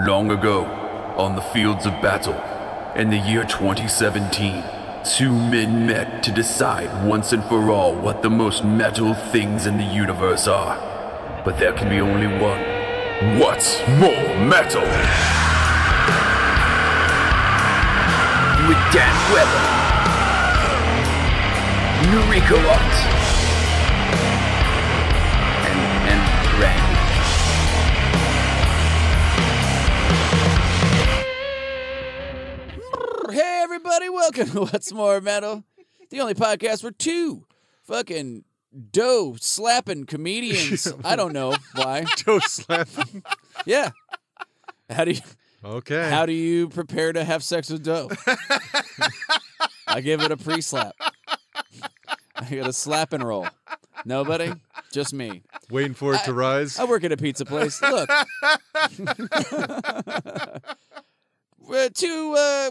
Long ago, on the fields of battle, in the year 2017, two men met to decide once and for all what the most metal things in the universe are. But there can be only one. What's more metal? With Dan Weber, Nariko and Randy. Hey everybody, welcome to What's More Metal, the only podcast where two fucking dough slapping comedians. I don't know why. Dough slapping. Yeah. How do you prepare to have sex with dough? I give it a pre-slap. I got a slap and roll. Nobody? Just me. Waiting for it to rise. I work at a pizza place. Look.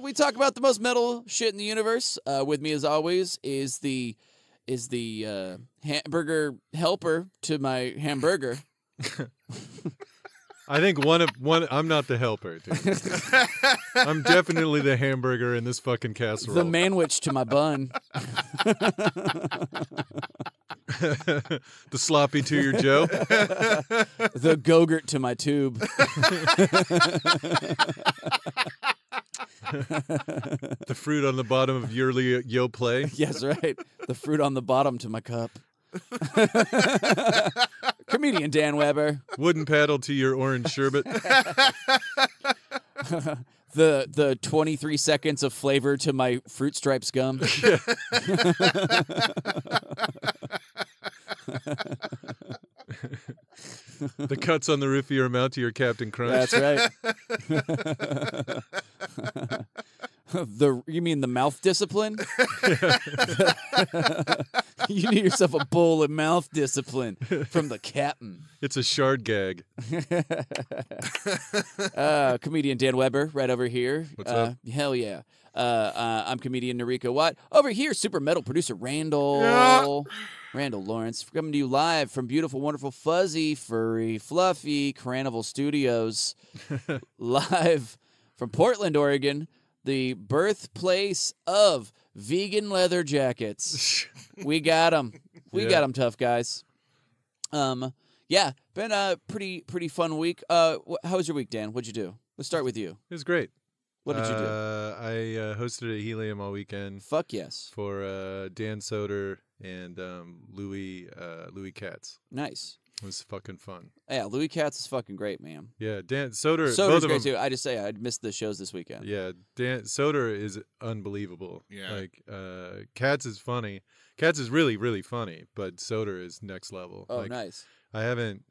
We talk about the most metal shit in the universe. With me, as always, is the hamburger helper to my hamburger. I think one. I'm not the helper, dude. I'm definitely the hamburger in this fucking casserole. The manwich to my bun. The sloppy to your Joe. The Go-Gurt to my tube. The fruit on the bottom of your yo play. Yes, right. The fruit on the bottom to my cup. Comedian Dan Weber. Wooden paddle to your orange sherbet. The 23 seconds of flavor to my Fruit Stripes gum. Yeah. The cuts on the roof of your mouth to your Captain Crunch. That's right. You mean the mouth discipline? You need yourself a bowl of mouth discipline from the captain. It's a shard gag. Comedian Dan Weber, right over here. What's up? Hell yeah. I'm comedian Nariko Watt. Over here, super metal producer Randall. Yeah. Randall Lawrence, coming to you live from beautiful, wonderful, fuzzy, furry, fluffy Carnival Studios. Live from Portland, Oregon, the birthplace of vegan leather jackets. We got them. We got them tough, guys. Yeah, been a pretty fun week. How was your week, Dan? What'd you do? Let's start with you. It was great. What did you do? I hosted a Helium all weekend. Fuck yes. For Dan Soder and Louis Katz. Nice. It was fucking fun. Yeah, Louis Katz is fucking great, man. Yeah, Dan Soder. Soder's both of great them, too. I just say I missed the shows this weekend. Yeah, Dan Soder is unbelievable. Yeah. Like Katz is funny. Katz is really, really funny, but Soder is next level. Oh, like, nice. I haven't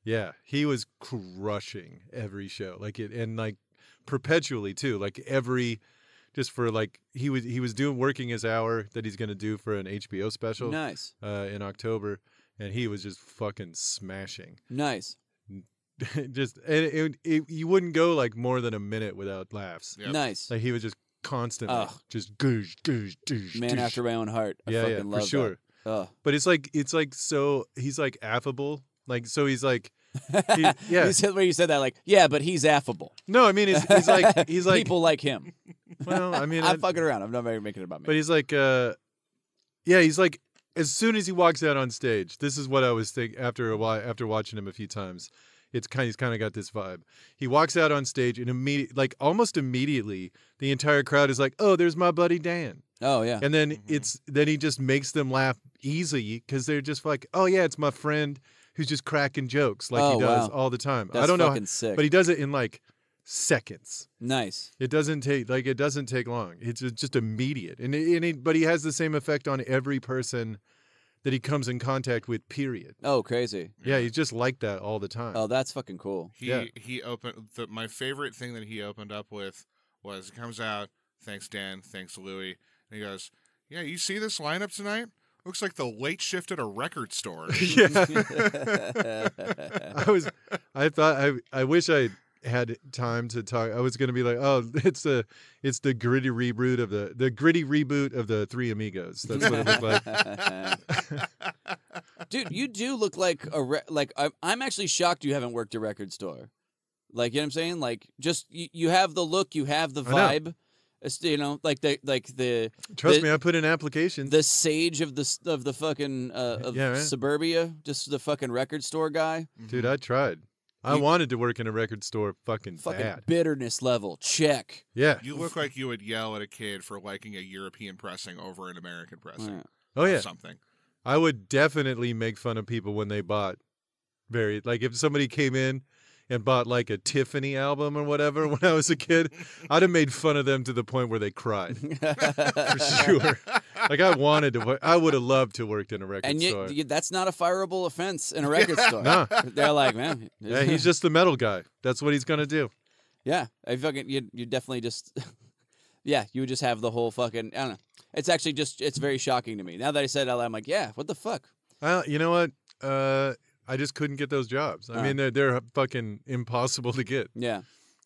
yeah, he was crushing every show. Like it, and like perpetually too. Like just for like he was working his hour that he's gonna do for an HBO special. Nice. In October, and he was just fucking smashing. Nice. Just you wouldn't go like more than a minute without laughs. Yep. Nice. Like he was just constantly just goosh. Man after my own heart. I fucking love for sure. that. Oh. But it's like so he's like affable. Like so he's like Yeah. You said that like, yeah, but he's affable. No, I mean he's like people like him. Well, I mean I'm fucking around. I'm not making it about me. But he's like he's like as soon as he walks out on stage, this is what I was thinking after watching him a few times. He's kind of got this vibe. He walks out on stage and almost immediately, the entire crowd is like, "Oh, there's my buddy Dan." Oh yeah. And then then he just makes them laugh easily because they're just like, "Oh yeah, it's my friend who's just cracking jokes like he does all the time." That's I don't know, fucking sick. but he does it in like seconds. Nice. It doesn't take long. It's just immediate, but he has the same effect on every person that he comes in contact with, period. Oh, crazy. Yeah, he's just like that all the time. Oh, that's fucking cool. He opened my favorite thing that he opened up with was he comes out, thanks Dan, thanks Louis, and he goes, "Yeah, you see this lineup tonight? Looks like the late shift at a record store." Yeah. I wish I had time to talk. I was going to be like, "Oh, it's the gritty reboot of the Three Amigos." That's what it looked like. Dude, you do look like I'm actually shocked you haven't worked a record store. Like, you know what I'm saying? Like, just you have the look, you have the I know. vibe. It's, you know, like the Trust me, I put in applications. the sage of the fucking of Yeah, right. suburbia, just the fucking record store guy. Dude, I tried. I You- wanted to work in a record store fucking bad. bitterness level. Check. Yeah. You look like you would yell at a kid for liking a European pressing over an American pressing. Yeah. Oh, of yeah. something. I would definitely make fun of people when they bought like if somebody came in and bought like a Tiffany album or whatever when I was a kid, I'd have made fun of them to the point where they cried. For sure. Like I wanted to work. I would have loved to worked in a record And store. that's not a fireable offense in a record store. No. They're like, man, Yeah, he's just the metal guy. That's what he's gonna do. yeah. I fucking you definitely just yeah. You would just have the whole fucking. I don't know. It's actually just it's very shocking to me now that I said it out loud. I'm like, yeah, what the fuck? You know what? I just couldn't get those jobs. I mean, they're fucking impossible to get. Yeah.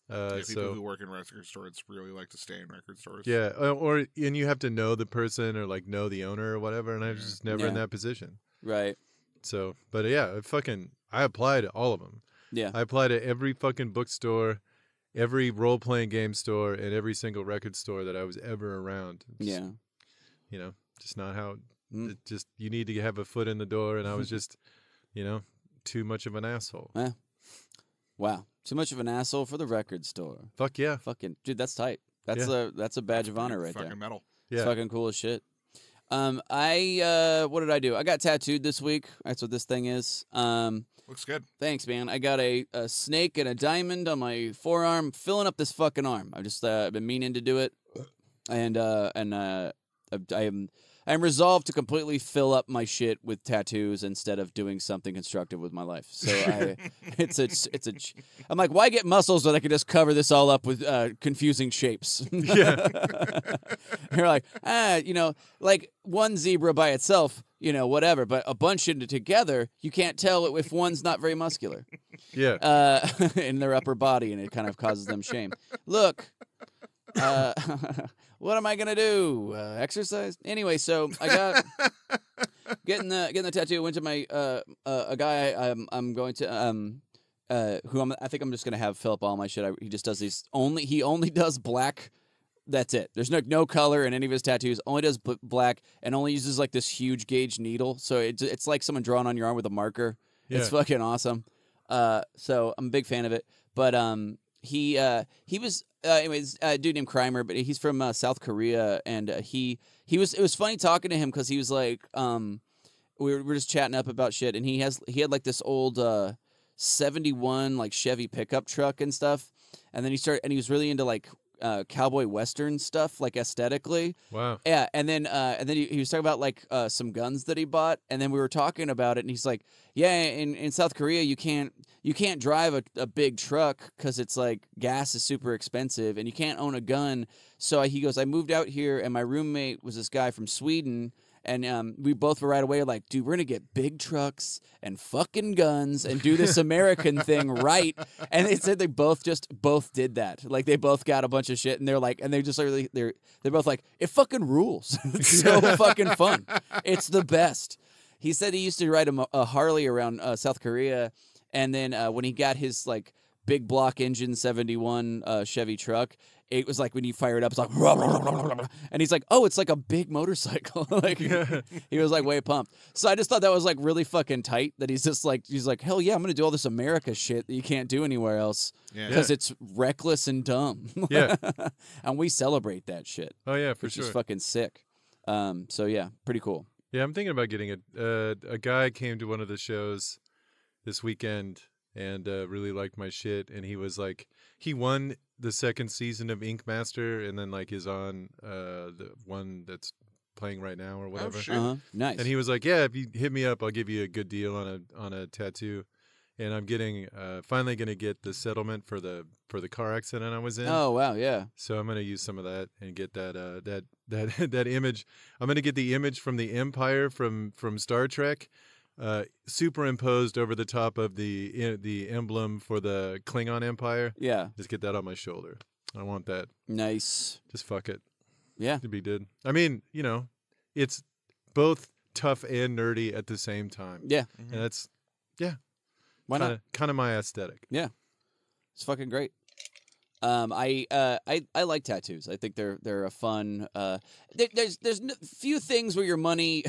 People who work in record stores really like to stay in record stores. Yeah, and you have to know the person or like know the owner or whatever, and I was just never in Yeah. that position. Right. So, but yeah, I applied to all of them. Yeah. I applied to every fucking bookstore, every role playing game store, and every single record store that I was ever around. Just, Yeah. you know, just not how. Mm. It just you need to have a foot in the door, and I was just, you know, too much of an asshole. Wow. Too much of an asshole for the record store. Fuck yeah, Fucking dude, that's tight. That's a badge of honor right fucking there. metal. It's yeah. fucking cool as shit. What did I do? I got tattooed this week. That's what this thing is. Looks good. Thanks, man. I got a snake and a diamond on my forearm, filling up this fucking arm. I've just been meaning to do it, and I'm resolved to completely fill up my shit with tattoos instead of doing something constructive with my life. So I'm like, why get muscles when I can just cover this all up with confusing shapes? Yeah. You're like, like one zebra by itself, whatever, but a bunch of it together, you can't tell if one's not very muscular Yeah. in their upper body, and it kind of causes them shame. Look. What am I gonna do? Exercise? Anyway, so I got getting the tattoo. Went to my a guy I'm going to I think I'm just gonna have fill up all my shit. He just does these he only does black. That's it. There's no color in any of his tattoos. Only does black and only uses like this huge gauge needle. So it's like someone drawing on your arm with a marker. It's Yeah. fucking awesome. So I'm a big fan of it. But he was anyways a dude named Krymer, but he's from South Korea, and it was funny talking to him because he was like we were just chatting up about shit, and he had like this old 71 like Chevy pickup truck and stuff, and then he was really into like cowboy western stuff, like aesthetically. Wow. Yeah, and then he was talking about like some guns that he bought, and then we were talking about it, and he's like, yeah, in South Korea you can't drive a big truck because it's like gas is super expensive, and you can't own a gun. So he goes, I moved out here, and my roommate was this guy from Sweden. And we both were right away like, dude, we're going to get big trucks and fucking guns and do this American thing right. And they said they both did that. Like, they both got a bunch of shit, and they're like, and they just really, they're both like, it fucking rules. It's so fucking fun. It's the best. He said he used to ride a Harley around South Korea. And then when he got his like big block engine 71 Chevy truck, it was like when you fire it up, it's like, and he's like, oh, it's like a big motorcycle. Like, he was like way pumped. So I just thought that was like really fucking tight that he's like, hell yeah, I'm going to do all this America shit that you can't do anywhere else because it's reckless and dumb. Yeah. And we celebrate that shit. Oh yeah, for which sure. is fucking sick. So yeah, pretty cool. Yeah, I'm thinking about getting it. A guy came to one of the shows this weekend and really liked my shit, and he was like, he won the second season of Ink Master, and then like is on the one that's playing right now or whatever. shit. Nice. And he was like, yeah, if you hit me up, I'll give you a good deal on a tattoo. And I'm getting finally gonna get the settlement for the car accident I was in. Oh wow, yeah. So I'm gonna use some of that and get that image. I'm gonna get the image from the Empire from Star Trek, superimposed over the top of the emblem for the Klingon Empire. Yeah. Just get that on my shoulder. I want that. Nice. Just fuck it. Yeah. To be good. I mean, it's both tough and nerdy at the same time. Yeah. And that's Why not? kind of my aesthetic. Yeah. It's fucking great. I like tattoos. I think they're a fun. There's few things where your money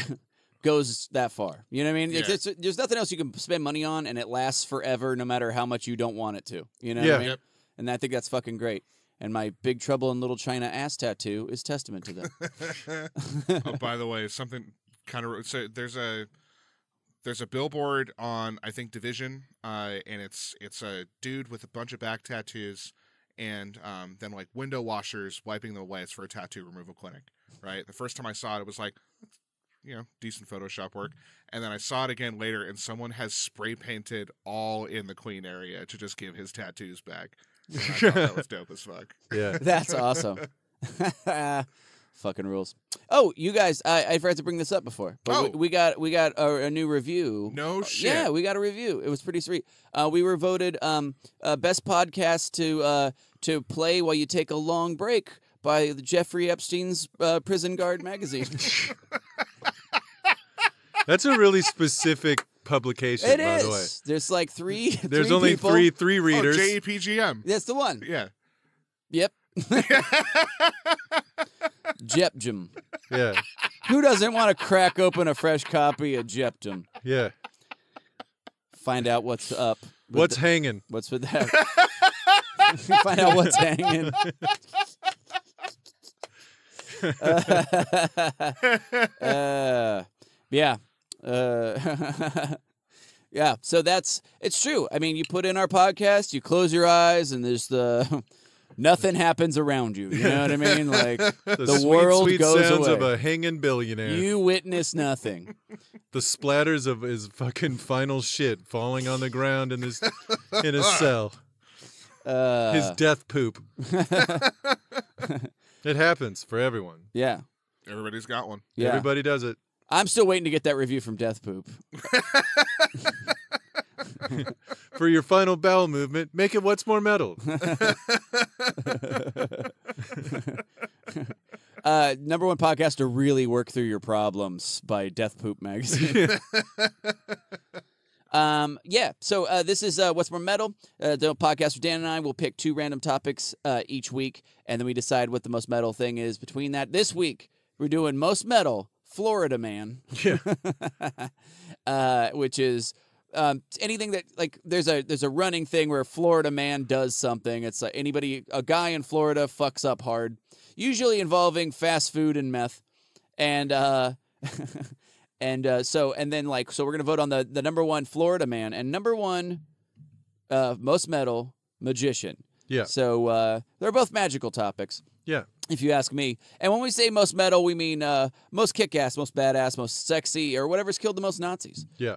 goes that far. You know what I mean? Yeah. There's nothing else you can spend money on, and it lasts forever, no matter how much you don't want it to. You know what I mean? Yep. And I think that's fucking great. And my Big Trouble in Little China ass tattoo is testament to that. Oh, by the way, something kind of so there's a billboard on I think Division, and it's a dude with a bunch of back tattoos, and then like window washers wiping them away. It's for a tattoo removal clinic, right? The first time I saw it, it was like, decent Photoshop work, and then I saw it again later, and someone has spray painted all in the Queen area to just give his tattoos back. And I thought that was dope as fuck. Yeah. That's awesome. Fucking rules. Oh, you guys, I forgot to bring this up before. But we got a new review. No shit. Yeah, we got a review. It was pretty sweet. We were voted best podcast to play while you take a long break by Jeffrey Epstein's Prison Guard magazine. That's a really specific publication, It by is. the way. There's like three. There's three only people. three readers. JEPGM. That's the one. Yeah. Yep. Jepjum. Yeah. Who doesn't want to crack open a fresh copy of Jeptum? Yeah. Find out what's up. with What's hanging? What's with that? Find out what's hanging. Yeah. Yeah. So it's true. I mean, you put in our podcast, you close your eyes, and there's nothing happens around you. You know what I mean? Like the sweet, world sweet goes sounds away. of a hanging billionaire. You witness nothing. The splatters of his fucking final shit falling on the ground in his cell. His death poop. It happens for everyone. Yeah. Everybody's got one. Yeah. Everybody does it. I'm still waiting to get that review from Death Poop. For your final bowel movement, make it what's more metal. Number one podcast to really work through your problems by Death Poop magazine. Yeah. So this is What's More Metal. The podcast where Dan and I will pick 2 random topics each week, and then we decide what the most metal thing is between that. This week we're doing most metal Florida Man. Yeah. Which is anything that like there's a running thing where Florida Man does something. It's like a guy in Florida fucks up hard, usually involving fast food and meth, and so we're gonna vote on the number one Florida Man and number one most metal magician. Yeah. So they're both magical topics. Yeah. If you ask me. And when we say most metal, we mean most kick-ass, most badass, most sexy, or whatever's killed the most Nazis. Yeah.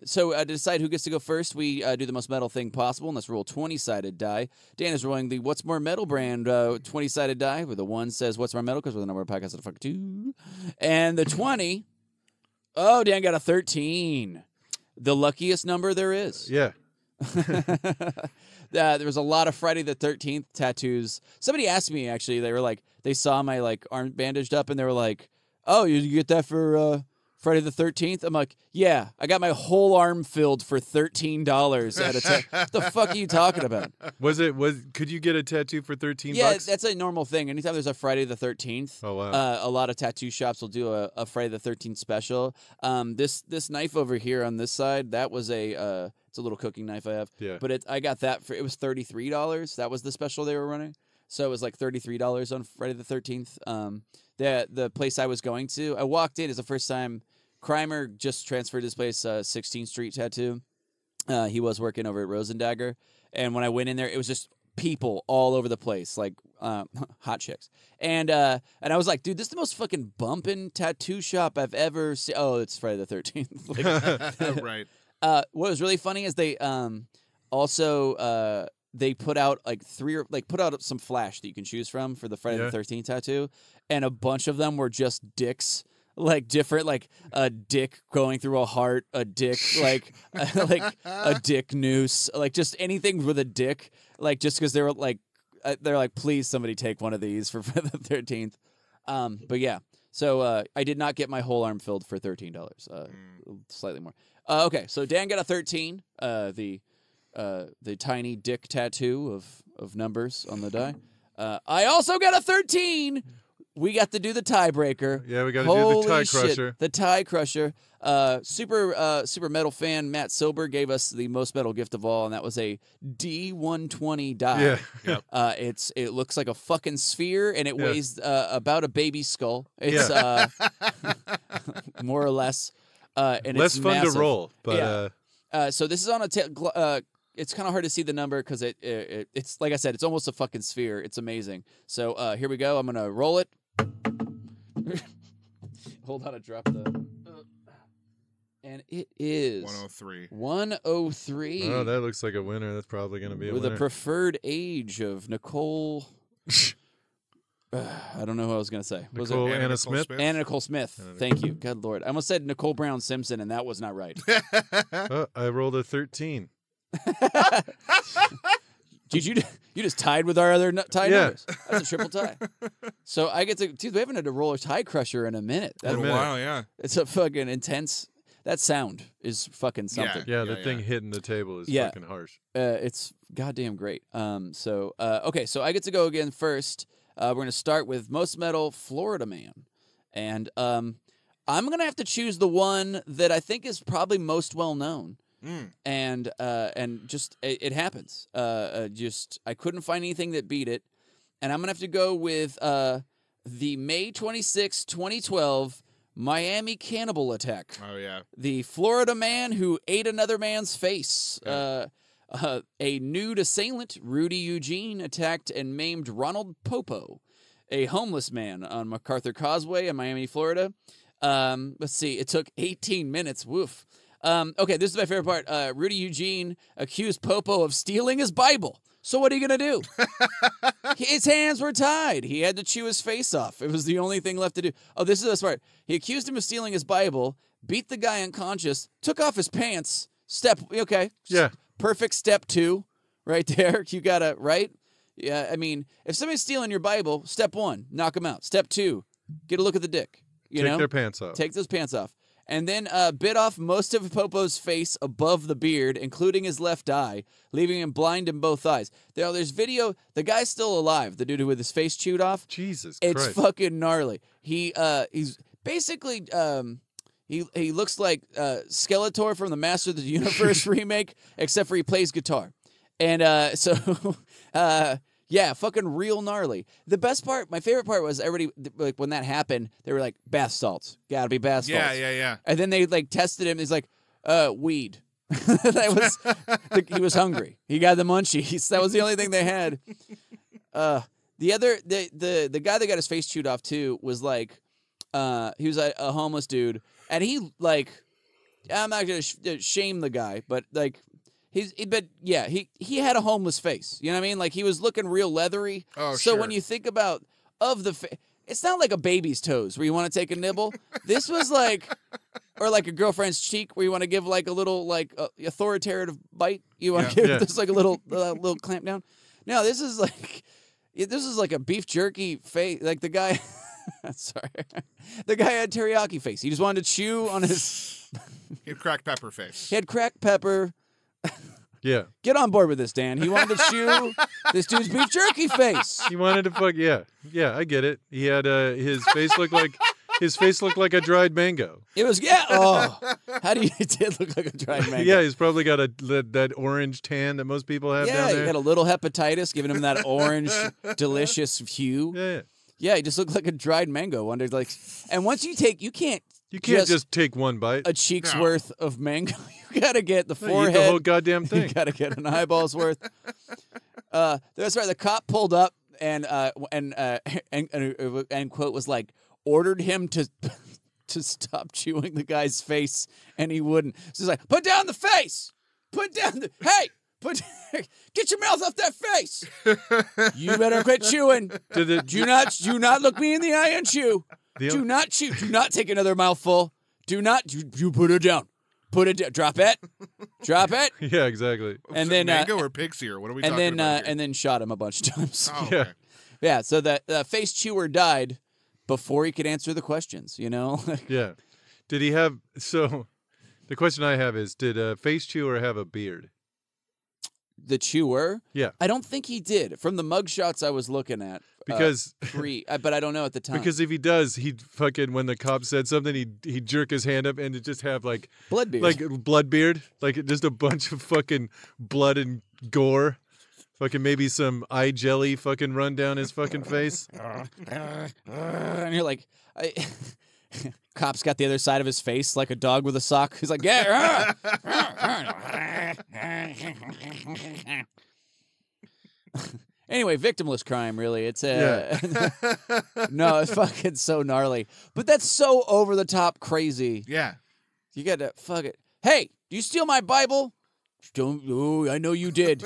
So to decide who gets to go first, we do the most metal thing possible, and let's roll 20-sided die. Dan is rolling the What's More Metal brand 20-sided die, where the 1 says What's More Metal, because we're the number of podcasts that fuck 2. And the 20, Dan got a 13. The luckiest number there is. Yeah. There was a lot of Friday the 13th tattoos. Somebody asked me, actually, they were like, they saw my like arm bandaged up and they were like, oh, you get that for Friday the 13th? I'm like, yeah, I got my whole arm filled for $13 at a tattoo. What the fuck are you talking about? Could you get a tattoo for $13? Yeah, that's a normal thing. Anytime there's a Friday the 13th, oh wow, a lot of tattoo shops will do a Friday the 13th special. This knife over here on this side, that was it's a little cooking knife I have. Yeah. But I got that it was $33. That was the special they were running. So it was like $33 on Friday the 13th. The place I was going to, I walked in. It's the first time. Crimer just transferred his place, 16th Street Tattoo. He was working over at Rosendagger. And when I went in there, it was just people all over the place, like hot chicks. And I was like, dude, this is the most fucking bumping tattoo shop I've ever seen. Oh, it's Friday the 13th. Right. What was really funny is they also they put out put out some flash that you can choose from for the Friday the 13th tattoo, and a bunch of them were just dicks, like different, like a dick going through a heart, a dick like a dick noose, like just anything with a dick, like just because they're like please somebody take one of these for the 13th. But yeah, so I did not get my whole arm filled for $13, slightly more. Okay, so Dan got a 13. The the tiny dick tattoo of numbers on the die. I also got a 13. We got to do the tiebreaker. Yeah, we got to do the tie crusher. The tie crusher. Super metal fan Matt Silber gave us the most metal gift of all, and that was a D120 die. Yeah. Yep. It looks like a fucking sphere, and it weighs about a baby skull. It's more or less. And less it's fun massive. to roll, but so this is on a. It's kind of hard to see the number because it's like I said, it's almost a fucking sphere. It's amazing. So here we go. I'm gonna roll it. Hold on to drop the. And it is 103. 103. oh, that looks like a winner. That's probably going to be a with winner. a preferred age of Nicole. I don't know who I was going to say. What was it? Nicole Anna Anna Nicole Smith. Smith. Anna Nicole Smith. Thank you. Good Lord. I almost said Nicole Brown Simpson, and that was not right. Oh, I rolled a 13. Did you just tied with our other tie Yeah. numbers? That's a triple tie. So I get to. Dude, we haven't had to roll a tie crusher in a minute. For a minute. while, yeah. It's a fucking intense. That sound is fucking something. Yeah, the Yeah, thing yeah. hitting the table is Yeah. fucking harsh. It's goddamn great. Okay, so I get to go again first. We're gonna start with most metal Florida Man, and I'm gonna have to choose the one that I think is probably most well known. And just it happens. Just I couldn't find anything that beat it, and I'm gonna have to go with the May 26, 2012 Miami cannibal attack. Oh, yeah. The Florida man who ate another man's face. A nude assailant, Rudy Eugene, attacked and maimed Ronald Popo, a homeless man on MacArthur Causeway in Miami, Florida. Let's see. It took 18 minutes. Woof. Okay, this is my favorite part. Rudy Eugene accused Popo of stealing his Bible. So what are you going to do? His hands were tied. He had to chew his face off. It was the only thing left to do. Oh, this is the part. He accused him of stealing his Bible, beat the guy unconscious, took off his pants. Okay. Yeah. Perfect step 2 right there. You got to, right? Yeah, I mean, if somebody's stealing your Bible, step 1, knock them out. Step 2, get a look at the dick. You Take know? their pants off. Take those pants off. And then bit off most of Popo's face above the beard, including his left eye, leaving him blind in both eyes. There's video. The guy's still alive, the dude with his face chewed off. Jesus It's Christ. fucking gnarly. He's basically he looks like Skeletor from the Master of the Universe remake, except for he plays guitar. And yeah, fucking real gnarly. The best part, my favorite part was everybody, like, when that happened, they were like, bath salts. Gotta be bath salts. Yeah. And then they, like, tested him. He's like, weed. He was hungry. He got the munchies. That was the only thing they had. The guy that got his face chewed off, too, was like, he was a homeless dude. And he, like, I'm not going to shame the guy, but, like, he had a homeless face. You know what I mean? Like, he was looking real leathery. Oh, so sure. when you think about it's not like a baby's toes where you want to take a nibble. This was like, or like a girlfriend's cheek where you want to give like a little like authoritative bite. You want to give this like a little clamp down. No, this is like a beef jerky face. Like the guy, sorry, the guy had teriyaki face. He just wanted to chew on his. He had cracked pepper face. He had cracked pepper. Yeah. Get on board with this, Dan. He wanted to chew this dude's beef jerky face. He wanted to fuck. Yeah, I get it. He had his face looked like a dried mango. It was Oh, it did look like a dried mango. Yeah, he's probably got that orange tan that most people have down Yeah, there. he had a little hepatitis, giving him that orange, delicious hue. Yeah. Yeah, he just looked like a dried mango. Wondered like, and once you can't just take one bite. a cheek's worth of mango. You gotta get the No, forehead. eat the whole goddamn thing. You gotta get an eyeball's worth. That's right. The cop pulled up and quote was like ordered him to stop chewing the guy's face, and he wouldn't. So he's like, put down the face. Put down the get your mouth off that face. You better quit chewing. Do not look me in the eye and chew. Do not chew. Do not take another mouthful. Do not. You put it down. Put it down. Drop it. Drop it. Yeah, exactly. And then mango or pig's ear? What are we talking about here? And then shot him a bunch of times. Oh, Yeah. okay. Yeah. So the face chewer died before he could answer the questions. You know. Yeah. Did he have? So, the question I have is, did Face Chewer have a beard? The chewer? Yeah. I don't think he did. From the mugshots I was looking at. Because but I don't know at the time. Because if he does, he'd fucking, when the cop said something, he'd jerk his hand up and it'd just have like Bloodbeard. like Bloodbeard, like just a bunch of fucking blood and gore. Fucking maybe some eye jelly fucking run down his fucking face. And you're like, cop's got the other side of his face like a dog with a sock. He's like, yeah. Anyway, victimless crime, really. It's no, it's fucking so gnarly. But that's so over the top crazy. Yeah. You got to fuck it. Hey, do you steal my Bible? Don't. Oh, I know you did.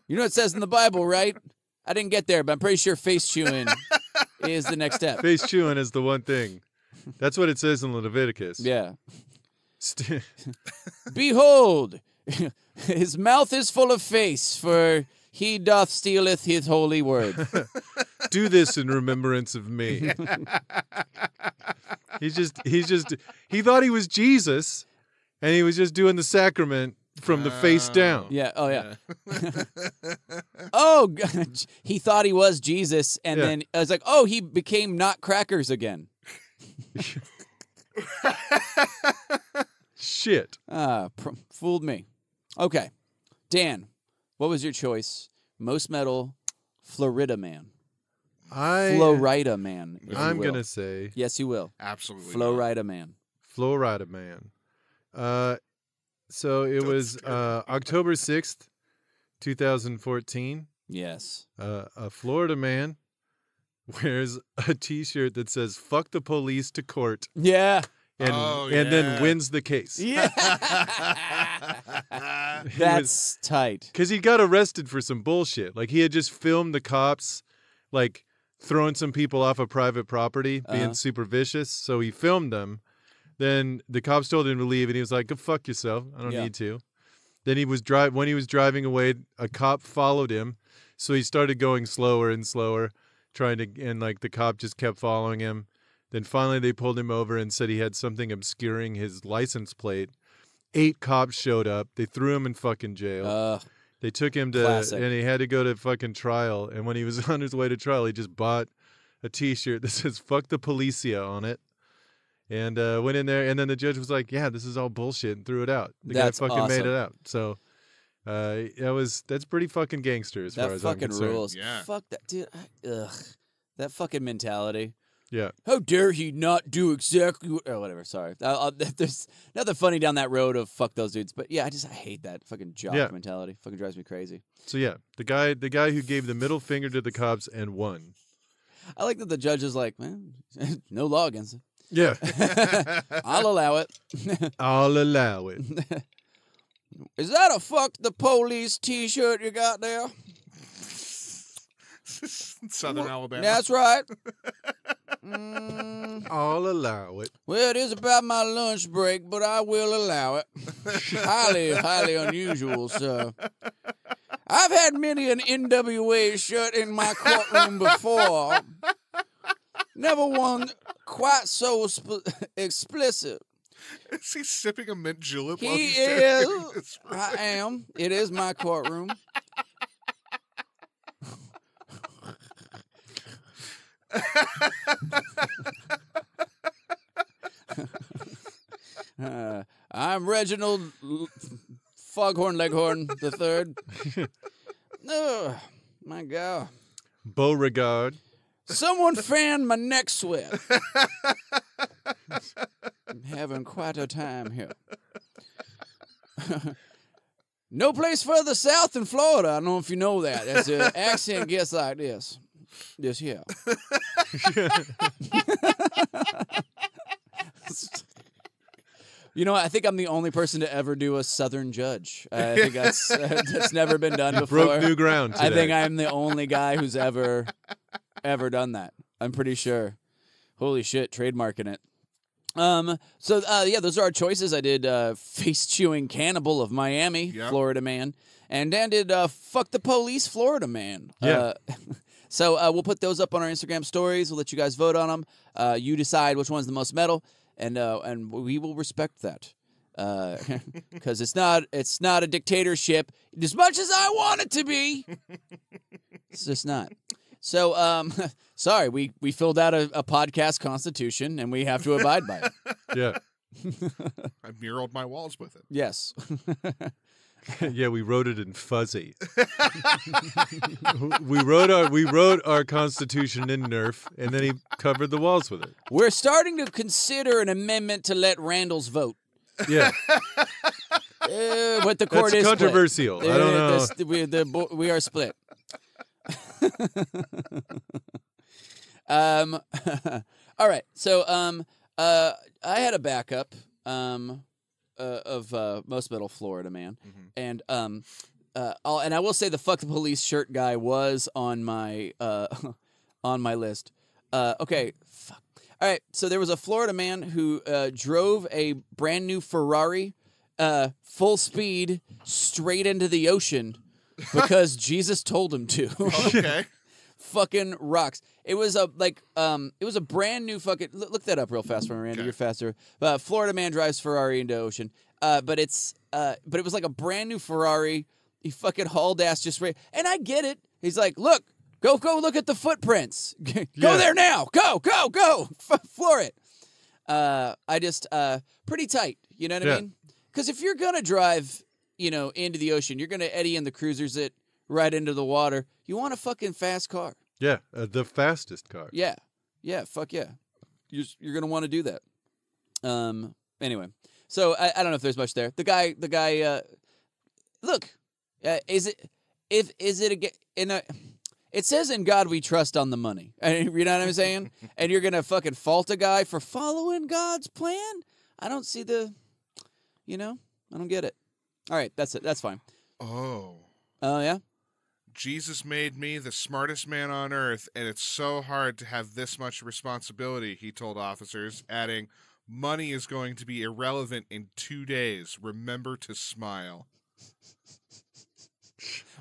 You know what it says in the Bible, right? I didn't get there, but I'm pretty sure face chewing is the next step. Face chewing is the one thing. That's what it says in Leviticus. Yeah. Behold, his mouth is full of face, for he doth stealeth his holy word. Do this in remembrance of me. He thought he was Jesus, and he was just doing the sacrament from the face down. Yeah. Oh, yeah. Oh, God. He thought he was Jesus, and then I was like, oh, he became not crackers again. Shit. Fooled me. Okay. Dan, what was your choice? Most Metal, Florida Man. Florida Man. I'm going to say. Yes, you will. Absolutely. Florida Man. Florida Man. So it was October 6th, 2014. Yes. A Florida man wears a T-shirt that says "Fuck the police" to court. Yeah. And then wins the case. Yeah. That's tight. Because he got arrested for some bullshit. Like, he had just filmed the cops, like, throwing some people off a private property, being super vicious. So he filmed them. Then the cops told him to leave, and he was like, "Go fuck yourself. I don't need to." Then when he was driving away, a cop followed him. So he started going slower and slower, and like the cop just kept following him. Then finally they pulled him over and said he had something obscuring his license plate. 8 cops showed up. They threw him in fucking jail. They took him to, classic. and he had to go to fucking trial. And when he was on his way to trial, he just bought a T-shirt that says "Fuck the Policia" on it. And went in there, and then the judge was like, "Yeah, this is all bullshit," and threw it out. The guy fucking made it out. So that's pretty fucking gangster as far as I'm concerned. That fucking rules. Yeah. Fuck that, dude. That fucking mentality. Yeah. How dare he not do exactly whatever. Sorry. There's nothing funny down that road of fuck those dudes. But yeah, I hate that fucking jock mentality. Fucking drives me crazy. So yeah, the guy who gave the middle finger to the cops and won. I like that the judge is like, man, no law against it. Yeah. I'll allow it. I'll allow it. Is that a fuck the police T-shirt you got there? Southern Alabama. That's right. I'll allow it. Well, it is about my lunch break, but I will allow it. Highly, highly unusual, sir. I've had many an NWA shirt in my courtroom before. Never one quite so explicit. Is he sipping a mint julep? He while he's is. doing this? I am. It is my courtroom. I'm Reginald Foghorn Leghorn the Third. Oh, my God. Beauregard. Someone fan my neck sweat. I'm having quite a time here. No place further south than Florida. I don't know if you know that. As the accent gets like this. This here. You know, I think I'm the only person to ever do a Southern judge. I think that's never been done before. Broke new ground today. I think I'm the only guy who's ever done that. I'm pretty sure. Holy shit, trademarking it. Those are our choices. I did Face Chewing Cannibal of Miami, Florida Man. And Dan did Fuck the Police, Florida Man. Yeah. So we'll put those up on our Instagram stories. We'll let you guys vote on them. You decide which one's the most metal, and we will respect that. because it's not a dictatorship as much as I want it to be. It's just not. So, sorry, we filled out a podcast constitution, and we have to abide by it. Yeah. I muraled my walls with it. Yes. Yeah, we wrote it in fuzzy. we wrote our constitution in Nerf, and then he covered the walls with it. We're starting to consider an amendment to let Randalls vote. Yeah. But the court That's is controversial. split. I don't know. We are split. All right. So I had a backup of Most Metal Florida Man, and and I will say the fuck the police shirt guy was on my list. Okay. Fuck. All right. So there was a Florida man who drove a brand new Ferrari, full speed, straight into the ocean because Jesus told him to. Okay. Fucking rocks. It was a brand new fucking look that up real fast for me, Randy. Okay. You're faster. Florida man drives Ferrari into ocean. But it was like a brand new Ferrari. He fucking hauled ass just right. And I get it. He's like, look, go look at the footprints. Go there now. Go. Floor it. I just pretty tight. You know what I mean? Because if you're gonna drive, into the ocean, you're gonna eddy in the cruisers it right into the water. You want a fucking fast car. Yeah, the fastest car. Yeah, fuck yeah. You're gonna want to do that. Anyway, so I don't know if there's much there. The guy. Look, is it it says in God we trust on the money. You know what I'm saying? And you're gonna fucking fault a guy for following God's plan? I don't see I don't get it. All right, that's it. That's fine. Oh. Oh yeah. Jesus made me the smartest man on earth, and it's so hard to have this much responsibility, he told officers, adding, money is going to be irrelevant in 2 days. Remember to smile.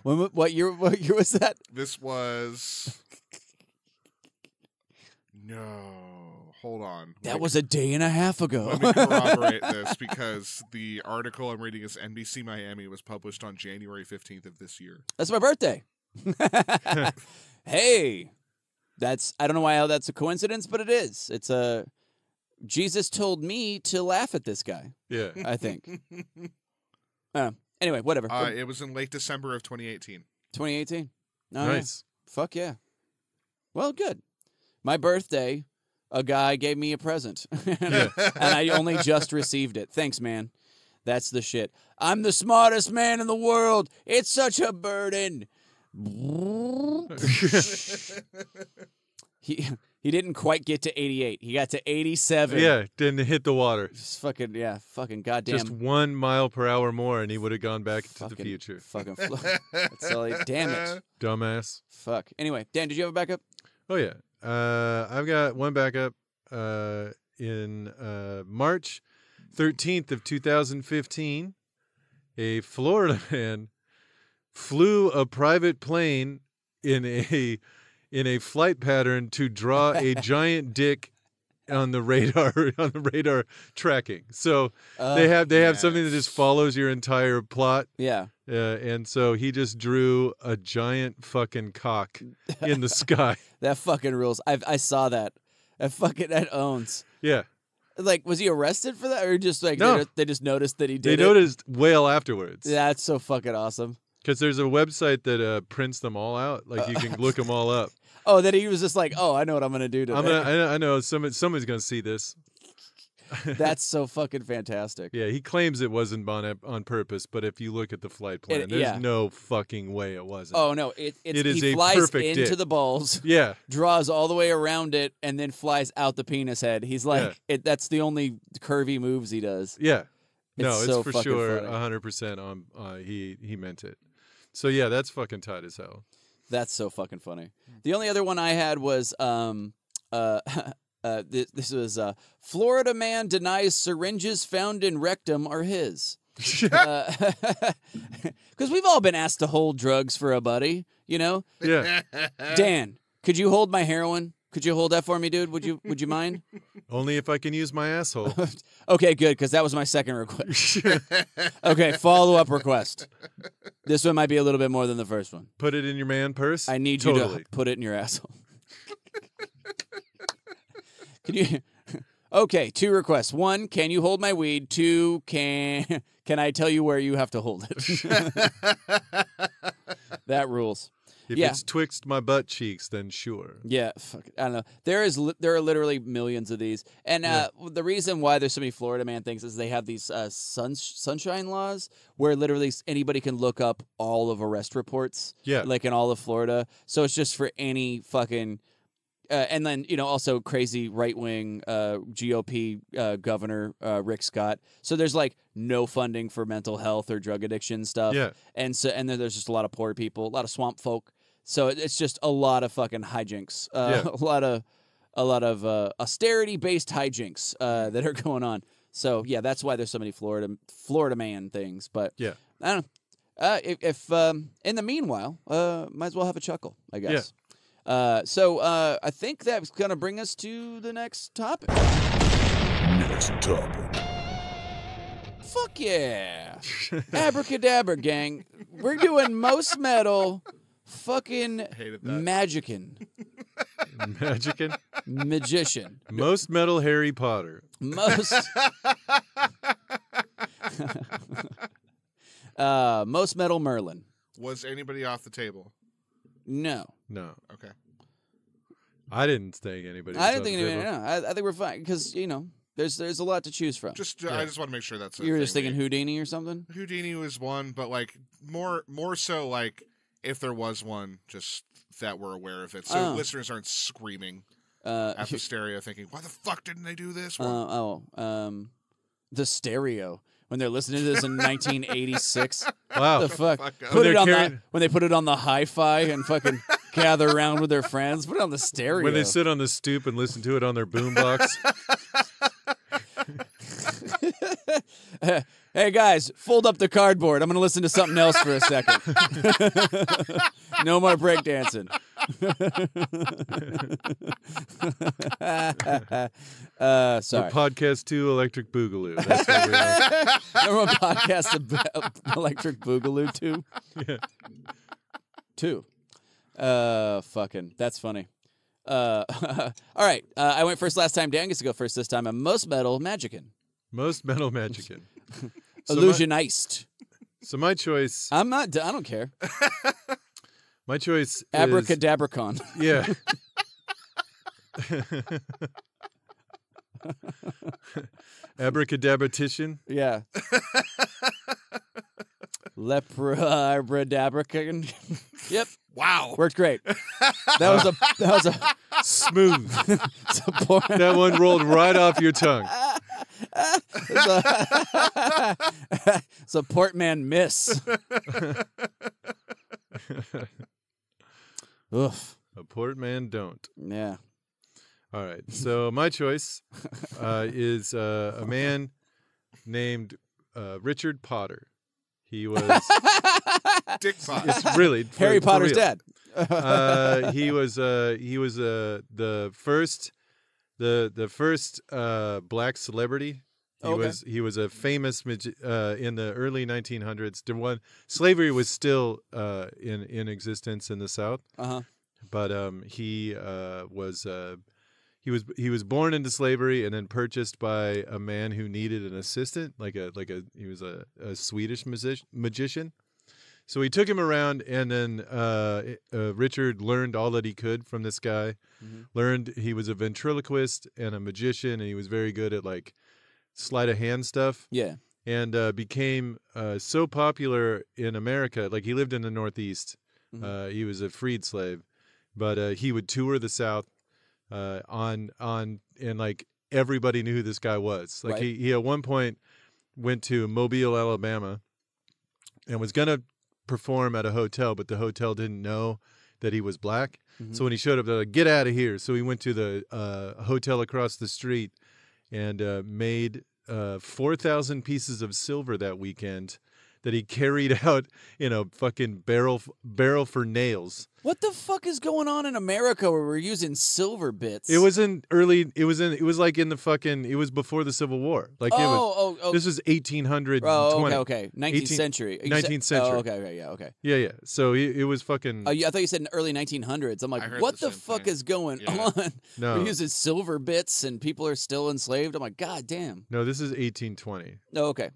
What year was that? This was... No. Hold on. That was a day and a half ago. Let me corroborate this, because the article I'm reading is NBC Miami was published on January 15th of this year. That's my birthday. Hey, I don't know how that's a coincidence, but it is. It's Jesus told me to laugh at this guy. Yeah. I think. Anyway, whatever. It was in late December of 2018. 2018. Oh, Nice. Yeah. Fuck yeah. Well, good. My birthday, a guy gave me a present, and I only just received it. Thanks, man. That's the shit. I'm the smartest man in the world. It's such a burden. He didn't quite get to 88. He got to 87. Yeah, didn't hit the water. Just fucking goddamn. Just 1 mile per hour more, and he would have gone back into the future. Fucking That's all damn it. Dumbass. Fuck. Anyway, Dan, did you have a backup? Oh yeah. I've got one backup. In March 13th of 2015, a Florida man flew a private plane in a flight pattern to draw a giant dick on the radar tracking. So they have something that just follows your entire plot. Yeah. And so he just drew a giant fucking cock in the sky. That fucking rules. I saw that. That owns. Yeah. Like, was he arrested for that, or just like No. they just noticed that he They did it? noticed well afterwards. That's so fucking awesome. Because there's a website that prints them all out. Like you can look them all up. Oh, that he was just like, oh, I know what I'm gonna do today. I know somebody's gonna see this. That's so fucking fantastic. Yeah, he claims it wasn't on purpose, but if you look at the flight plan, there's no fucking way it wasn't. Oh no, it is he a flies perfect into dick. the balls, Yeah, draws all the way around it, and then flies out the penis head. He's like, that's the only curvy moves he does. yeah. No, It's it's so for fucking sure funny. 100% on. He meant it. So yeah, that's fucking tight as hell. That's so fucking funny. The only other one I had was this was Florida man denies syringes found in rectum are his. Because we've all been asked to hold drugs for a buddy, you know? Yeah. Dan, could you hold my heroin? Could you hold that for me, dude? Would you mind? Only if I can use my asshole. Okay, good, because that was my second request. Okay, follow-up request. This one might be a little bit more than the first one. Put it in your man purse. I need you to put it in your asshole. Can you? Okay, 2 requests. 1, can you hold my weed? 2, can I tell you where you have to hold it? That rules. If Yeah. it's twixt my butt cheeks, then sure. Yeah, fuck it. I don't know. There are literally millions of these, and the reason why there's so many Florida man things is they have these sunshine laws where literally anybody can look up all of arrest reports. Yeah. like in all of Florida. So it's just for any fucking. And then, also crazy right-wing GOP governor Rick Scott. So there's like no funding for mental health or drug addiction stuff. Yeah. And then there's just a lot of poor people, a lot of swamp folk. So it's just a lot of fucking hijinks. A lot of austerity-based hijinks that are going on. So yeah, that's why there's so many Florida man things. But Yeah. I don't know. If in the meanwhile, might as well have a chuckle, I guess. So I think that's going to bring us to the next topic. Next topic. Fuck yeah. Abracadabra, gang. We're doing most metal fucking Hated that. magician. Magician. Magician. Most metal Harry Potter. Most most metal Merlin. Was anybody off the table? No. No. Okay. I didn't think anybody. I was didn't on think the anybody. table. No, I think we're fine because there's a lot to choose from. I just want to make sure that's. You were just thinking Houdini or something. Houdini was one, but like more so like if there was one, just that we're aware of it, so listeners aren't screaming at the stereo, thinking, "Why the fuck didn't they do this one?" The stereo when they're listening to this in 1986. Wow. The fuck? Fuck up. Put it on carrying- when they put it on the hi-fi and fucking gather around with their friends. Put it on the stereo. When they sit on the stoop and listen to it on their boombox. Hey guys, fold up the cardboard. I'm gonna listen to something else for a second. No more breakdancing. Sorry. Podcast 2 Electric Boogaloo. That's what we are. Remember a podcast about Electric Boogaloo 2? Yeah. 2. Fucking. That's funny. All right. I went first last time. Dan gets to go first this time. I'm most metal magician. Most metal magician. Illusionist. So my choice. I don't care. My choice is Abracadabracon. Yeah. Abracadabratition. Yeah. Lepradabracon. Yep. Wow. Worked great. That was a Smooth. support. That one rolled right off your tongue. It's a Portman miss. Oof. A Portman don't. Yeah. All right. So my choice is a man named Richard Potter. He was Dick Pot. it's really Harry for Potter's real. dad. He was the first black celebrity. He was a famous in the early 1900s. Slavery was still in existence in the South. Uh-huh. But he was born into slavery and then purchased by a man who needed an assistant, he was a Swedish magician. So he took him around, and then Richard learned all that he could from this guy. Mm-hmm. Learned he was a ventriloquist and a magician, and he was very good at like sleight of hand stuff. Yeah. And became so popular in America. Like he lived in the Northeast. Mm-hmm. He was a freed slave, but he would tour the South and like everybody knew who this guy was. Like Right. he at one point went to Mobile, Alabama, and was gonna perform at a hotel, but the hotel didn't know that he was black. Mhm. So when he showed up, they're like, "Get out of here!" So he went to the hotel across the street and made 4,000 pieces of silver that weekend that he carried out in a fucking barrel for nails. What the fuck is going on in America where we're using silver bits? It was in early. It was like in the fucking. It was before the Civil War. Like it was. Oh. This was 1800. Oh, okay. 19th century. 19th century. Oh, okay. Yeah, okay. Yeah. So it was fucking. Oh, I thought you said in early 1900s. I'm I like, heard what the the same fuck thing. is going Yeah. on? No. We're using silver bits and people are still enslaved. I'm like, god damn. No, this is 1820. Oh, okay.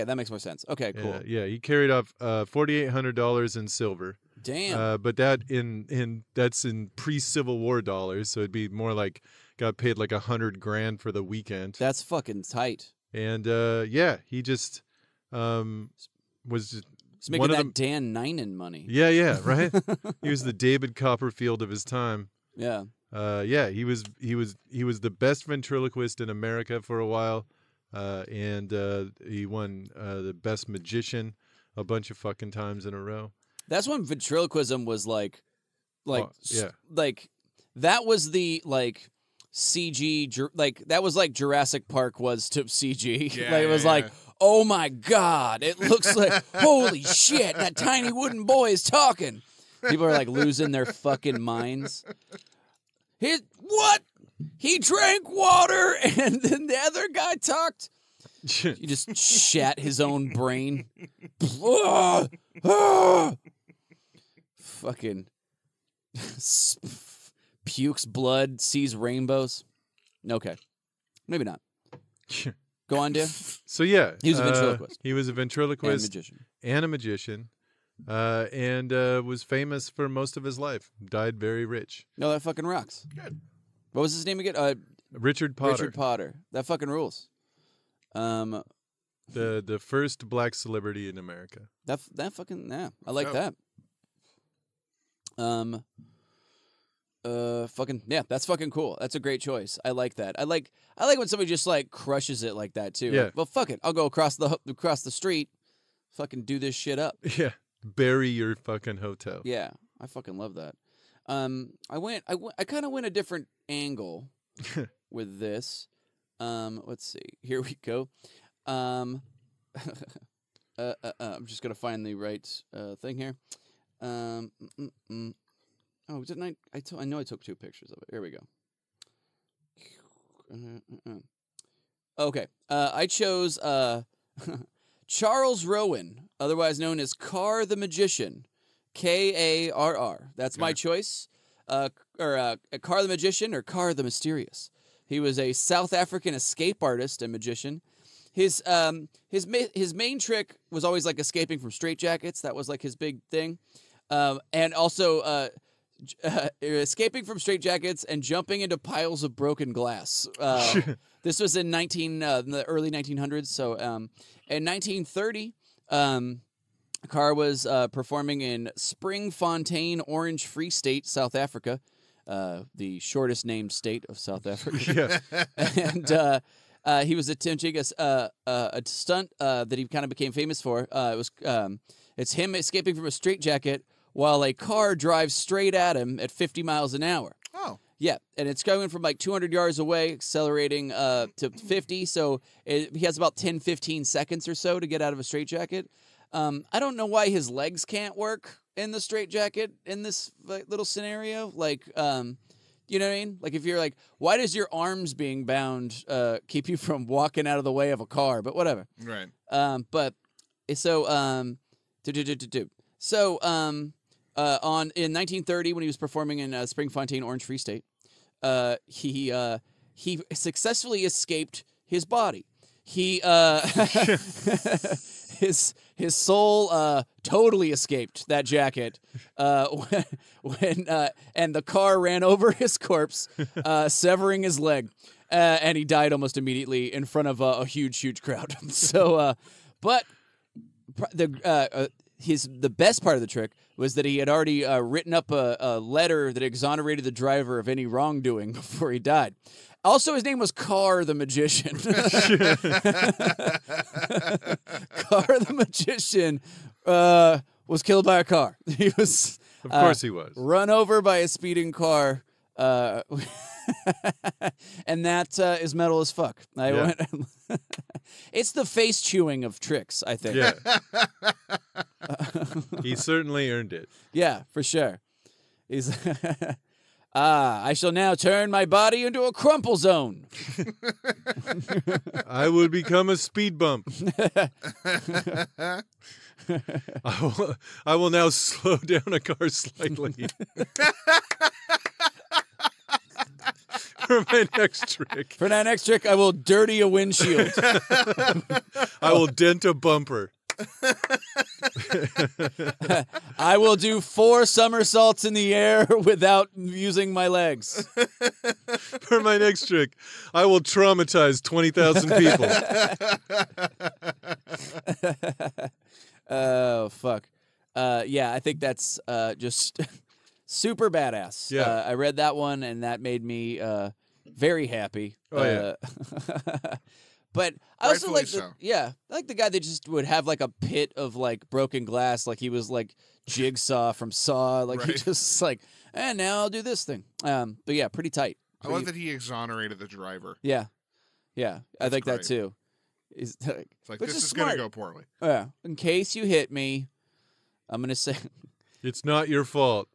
That makes more sense. Okay, cool. Yeah. He carried off $4,800 in silver. Damn. But that that's in pre-Civil War dollars, so it'd be more like got paid like $100,000 for the weekend. That's fucking tight. And he just was just He's making one of that them. Dan Ninen money. Yeah, right. He was the David Copperfield of his time. Yeah. He was the best ventriloquist in America for a while, and he won the best magician a bunch of fucking times in a row. That's when ventriloquism was like yeah. like that was the like CG like that was like Jurassic Park was to CG. Yeah, like it was yeah, like, yeah. oh my god, it looks like holy shit, that tiny wooden boy is talking. People are like losing their fucking minds. What? He drank water and then the other guy talked. He just shat his own brain. Fucking pukes blood, sees rainbows. Okay. Maybe not. Go on, Dan. So yeah, He was a ventriloquist. He was a And ventriloquist magician. and a magician, and was famous for most of his life. Died very rich. No, that fucking rocks. Good. What was his name again? Richard Potter, Richard Potter. That fucking rules. the first black celebrity in America. That fucking yeah. I like Oh. that. Fucking yeah, that's fucking cool. That's a great choice. I like that. I like when somebody just like crushes it like that too. Yeah. Like, well, fuck it. I'll go across the street, fucking do this shit up. Yeah, bury your fucking hotel. Yeah, I fucking love that. I kind of went a different angle with this. Let's see. Here we go. I'm just gonna find the right thing here. Oh, didn't I? I know I took 2 pictures of it. Here we go. Okay. I chose Charles Rowan, otherwise known as Carr the Magician. Karr. That's my choice. Carr the Magician or Carr the Mysterious. He was a South African escape artist and magician. His main trick was always like escaping from straitjackets. That was like his big thing. And also escaping from straitjackets and jumping into piles of broken glass. This was in the early 1900s. So in 1930, Carr was performing in Springfontein, Orange Free State, South Africa, the shortest named state of South Africa. Yeah. And he was attempting a stunt that he kind of became famous for. It's him escaping from a straitjacket while a car drives straight at him at 50 miles an hour. Oh. Yeah, and it's going from like 200 yards away, accelerating to 50. So he has about 10, 15 seconds or so to get out of a straitjacket. I don't know why his legs can't work in the straitjacket in this little scenario. Like, you know what I mean? Like if you're like, why does your arms being bound keep you from walking out of the way of a car? But whatever. Right. But so in 1930 when he was performing in Springfontein, Orange Free State, he successfully escaped his body. He his soul totally escaped that jacket when and the car ran over his corpse, severing his leg, and he died almost immediately in front of a huge crowd. So, but the best part of the trick was that he had already written up a letter that exonerated the driver of any wrongdoing before he died. Also, his name was Carr the Magician. Carr the Magician was killed by a car. He was, Of course he was. run over by a speeding car. And that is metal as fuck. It's the face chewing of tricks, I think. Yeah. He certainly earned it. Yeah, for sure. He's I shall now turn my body into a crumple zone. I will become a speed bump. I will now slow down a car slightly. For my next trick. For my next trick, I will dirty a windshield. I will dent a bumper. I will do 4 somersaults in the air without using my legs. For my next trick, I will traumatize 20,000 people. Oh, fuck. Yeah, I think that's just super badass. Yeah. I read that one, and that made me very happy. Oh, yeah. But I also Rightfully like so. I like the guy that just would have like a pit of like broken glass, like he was like Jigsaw from Saw, like he Right. just like, and now I'll do this thing. But yeah, pretty tight. I love that he exonerated the driver. Yeah, I That's think that great. too. He's like, It's like, Which this is is going to smart. go poorly. yeah, in case you hit me, I'm gonna say. It's not your fault.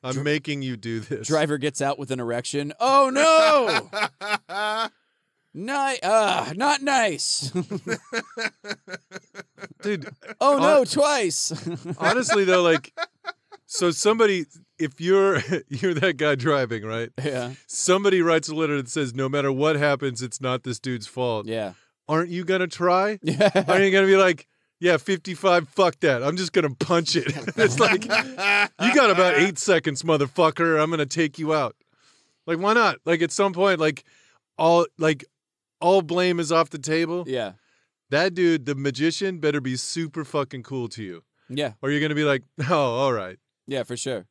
I'm making you do this. Driver gets out with an erection. Oh no! Not nice. Dude, Oh no, twice. honestly though, like, so somebody, if you're that guy driving, right? Yeah, Somebody writes a letter that says, no matter what happens, it's not this dude's fault. yeah, Aren't you gonna try? yeah. Aren't you gonna be like, yeah, 55, fuck that. I'm just gonna punch it. It's like, you got about 8 seconds, motherfucker. I'm gonna take you out. Like, why not? Like, at some point, all blame is off the table. Yeah, That dude, the magician, better be super fucking cool to you. yeah, Or you're gonna be like, oh, all right. yeah, for sure.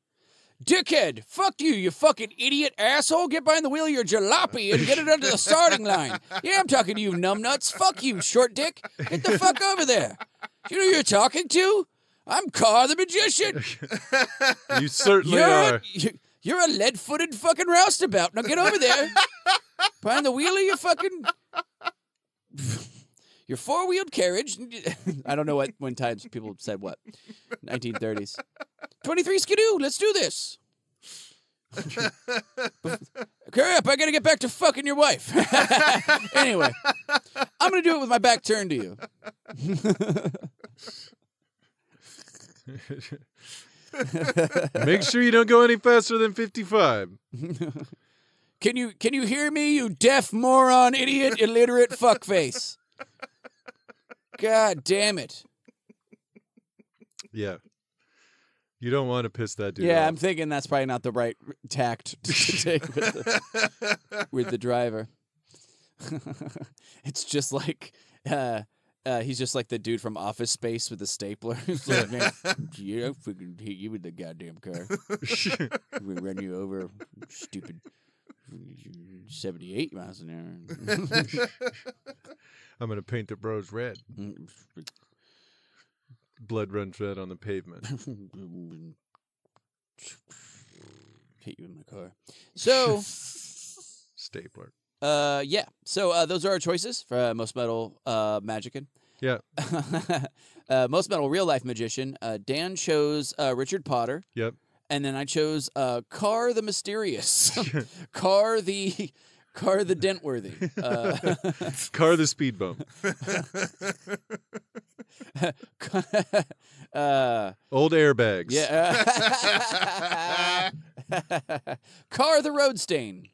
Dickhead, fuck you fucking idiot asshole. Get behind the wheel of your jalopy and get it under the starting line. Yeah, I'm talking to you, numbnuts. Fuck you, short dick. Get the fuck over there. You know who you're talking to? I'm Carr the Magician. You certainly are. You're a lead-footed fucking roustabout. Now get over there. Behind the wheel of your fucking... your four-wheeled carriage. I don't know when times people said what. 1930s. 23 skidoo, let's do this. Hurry up, I gotta get back to fucking your wife. Anyway, I'm gonna do it with my back turned to you. Make sure you don't go any faster than 55. Can you hear me, you deaf moron, idiot, illiterate fuckface? God damn it. Yeah. You don't want to piss that dude Yeah, off. I'm thinking that's probably not the right tact to take with the driver. It's just like he's just like the dude from Office Space with the stapler. He's like, man, yeah, I'll freaking hit you with the goddamn car. We run you over, stupid 78 miles an hour. I'm going to paint the bros red. Blood runs red on the pavement. Hit you in my car. So, Stapler. yeah. So those are our choices for Most Metal Magician. Yeah. Most Metal Real Life Magician. Dan chose Richard Potter. Yep. And then I chose Carr the Mysterious. Carr the Dentworthy. Car the speed bump. Old airbags. Yeah. Carr the Road Stain.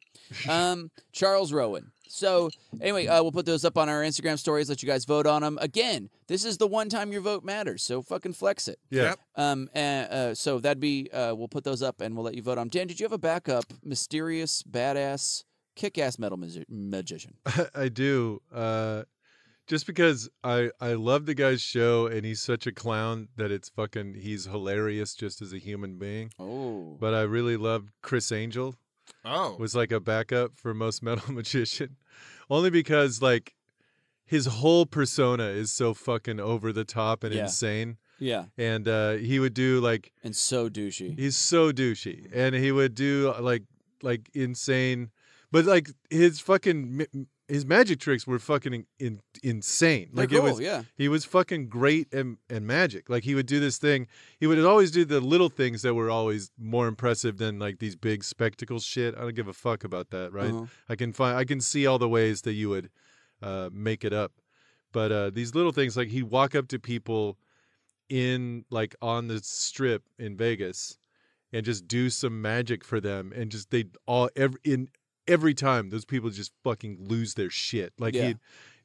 Charles Rowan. So anyway, we'll put those up on our Instagram stories. Let you guys vote on them. Again, this is the one time your vote matters. So fucking flex it. Yeah. Yep. So that'd be. We'll put those up and we'll let you vote on 'em. Dan, did you have a backup? Mysterious, badass, kick-ass metal magician. I do. Just because I love the guy's show and he's such a clown that he's hilarious just as a human being. Oh. But I really loved Chris Angel. Oh. Was like a backup for Most Metal Magician. Only because like his whole persona is so fucking over the top and Yeah. insane. Yeah. And he would do like And so douchey. he's so douchey. And he would do like insane, but like his fucking his magic tricks were fucking insane. They're Like cool, it was, yeah. he was fucking great and magic. Like he would do this thing. He would always do the little things that were always more impressive than like these big spectacle shit. I don't give a fuck about that, right? Uh-huh. I can see all the ways that you would make it up, but these little things, like he'd walk up to people in like on the strip in Vegas and just do some magic for them, and just every time those people just fucking lose their shit. Like Yeah.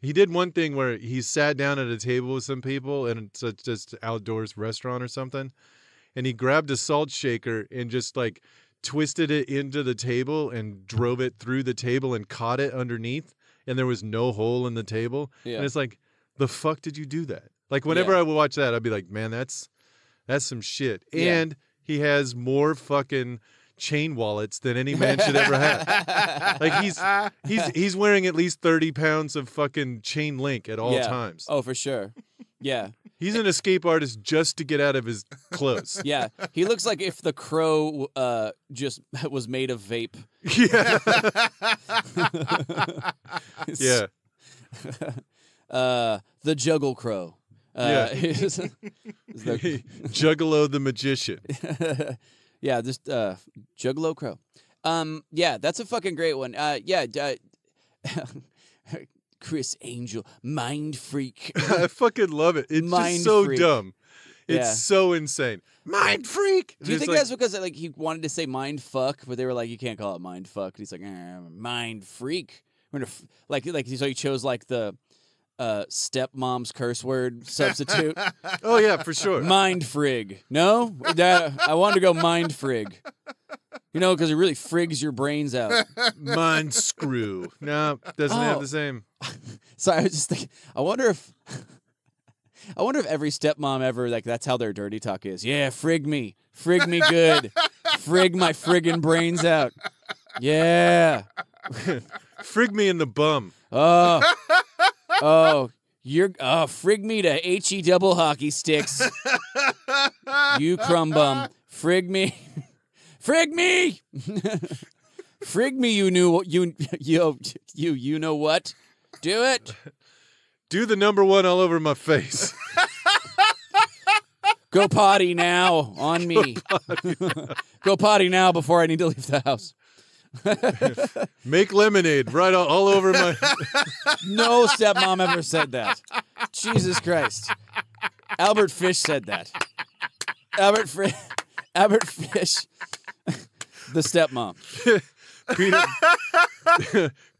he did one thing where he sat down at a table with some people, and it's just outdoors restaurant or something, and he grabbed a salt shaker and just like twisted it into the table and drove it through the table and caught it underneath, and there was no hole in the table. Yeah. And it's like, the fuck did you do that? Like whenever Yeah. I would watch that, I'd be like, man, that's some shit. Yeah. And he has more fucking chain wallets than any man should ever have. Like he's wearing at least 30 pounds of fucking chain link at all Yeah. times. Oh, for sure. Yeah. He's an escape artist just to get out of his clothes. Yeah. He looks like if the Crow just was made of vape. Yeah. Yeah. The Juggle Crow. Yeah. is the- Juggalo the magician. yeah, this Juggalo Crow. Yeah, that's a fucking great one. Chris Angel, Mind Freak. I fucking love it. It's Mind just so freak. dumb. It's Yeah. so insane. Mind freak. Do you It's think like, that's because like he wanted to say mind fuck, but they were like, you can't call it mind fuck? And he's like, mind freak. We're gonna so he chose like the stepmom's curse word substitute. Oh yeah, for sure. Mind frig. No, I wanted to go mind frig. You know, because it really frigs your brains out. Mind screw. No, doesn't have the same. So I was just thinking, I wonder if every stepmom ever, like, that's how their dirty talk is. Yeah, frig me good, frig my friggin' brains out. Yeah. Frig me in the bum. Frig me to HE double hockey sticks. You crumb bum. Frig me. Frig me. Frig me, you know what? Do it. Do the number one all over my face. Go potty now on me. Go potty now before I need to leave the house. Make lemonade right all over my. No stepmom ever said that. Jesus Christ. Albert Fish said that. Albert Fish, the stepmom.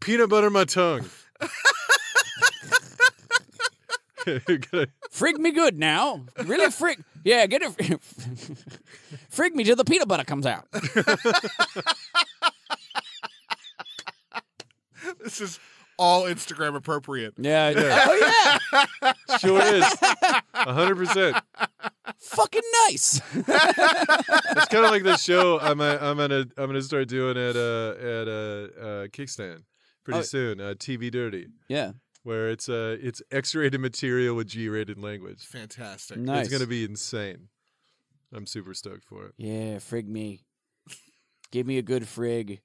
Peanut butter my tongue. Frig me good now. Really frig. Yeah, get it. Frig me till the peanut butter comes out. This is all Instagram appropriate. Yeah. Oh, yeah. Sure is. 100%. Fucking nice. It's kind of like the show I'm gonna start doing at Kickstand pretty soon. TV Dirty, Yeah. where it's X-rated material with G-rated language. Fantastic. Nice. It's gonna be insane. I'm super stoked for it. Yeah, frig me. Give me a good frig.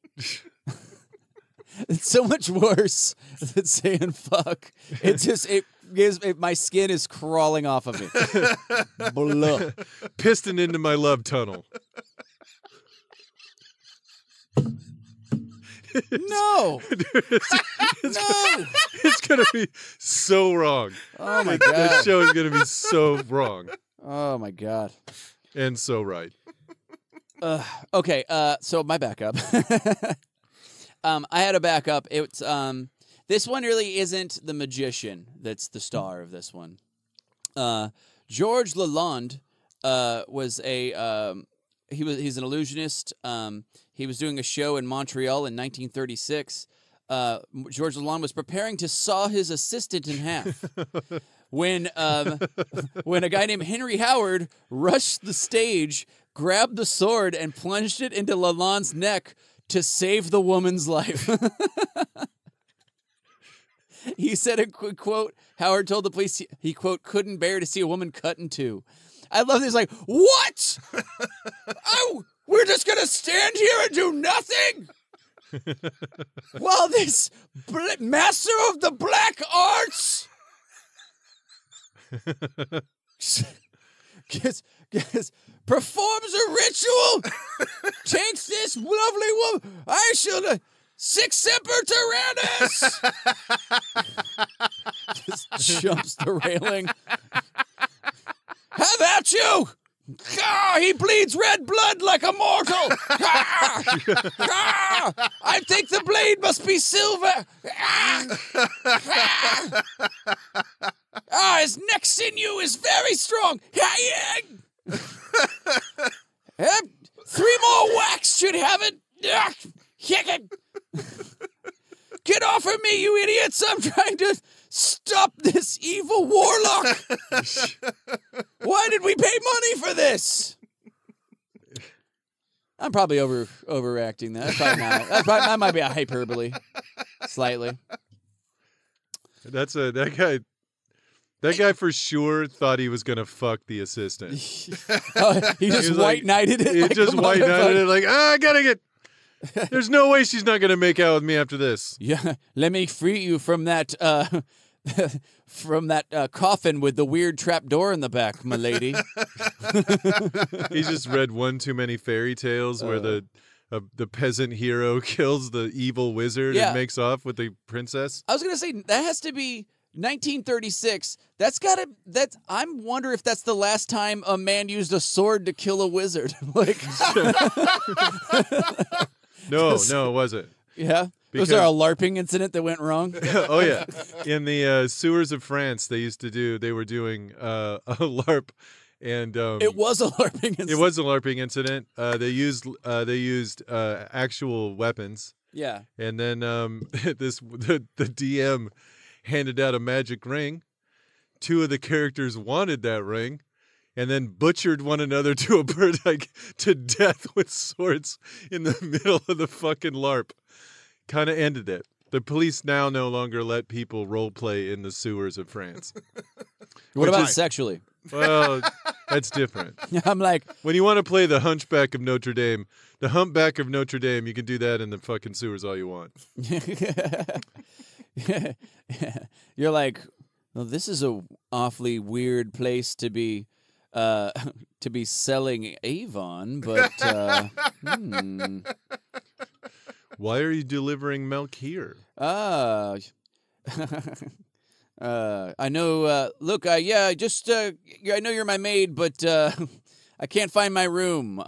It's so much worse than saying fuck. It just my skin is crawling off of it. Blah. Piston into my love tunnel. No. No. It's gonna be so wrong. Oh my That god. show is gonna be so wrong Oh my god. and so right. Okay, so my backup. I had a backup. It's this one really isn't the magician that's the star of this one. George Lalonde was he's an illusionist. He was doing a show in Montreal in 1936. George Lalonde was preparing to saw his assistant in half when a guy named Henry Howard rushed the stage, grabbed the sword, and plunged it into Lalonde's neck to save the woman's life. He said, a quote, Howard told the police he, quote, couldn't bear to see a woman cut in two. I love this, like, what? Oh, we're just going to stand here and do nothing? While this master of the black arts performs a ritual, takes this lovely woman, I shall Sic Semper Tyrannis! Just jumps the railing. Have at you! Ah, he bleeds red blood like a mortal! Ah, ah, I think the blade must be silver! His neck sinew is very strong! 3 more whacks should have it! Get off of me, you idiots! I'm trying to stop this evil warlock! Why did we pay money for this? I'm probably overreacting that. That's probably not. That might be a hyperbole. Slightly. That guy for sure thought he was gonna fuck the assistant. He just white knighted it. He like just white knighted it like, I gotta get. There's no way she's not gonna make out with me after this. Yeah, let me free you from that coffin with the weird trap door in the back, my lady. He's just read one too many fairy tales where the peasant hero kills the evil wizard and makes off with the princess. I was gonna say that has to be 1936. I wonder if that's the last time a man used a sword to kill a wizard. Like, no, it wasn't. Yeah. Was there a LARPing incident that went wrong? Oh yeah, in the sewers of France, they were doing a LARP, and it was a LARPing incident. It was a LARPing incident. They used actual weapons. Yeah. And then the DM handed out a magic ring. 2 of the characters wanted that ring, and then butchered one another to to death with swords in the middle of the fucking LARP. Kind of ended it. The police now no longer let people role play in the sewers of France. What about sexually? Well, that's different. I'm like, when you want to play the Hunchback of Notre Dame, the Humpback of Notre Dame, you can do that in the fucking sewers all you want. You're like, well, this is a awfully weird place to be selling Avon, but Why are you delivering milk here? I know. Look, I know you're my maid, but I can't find my room.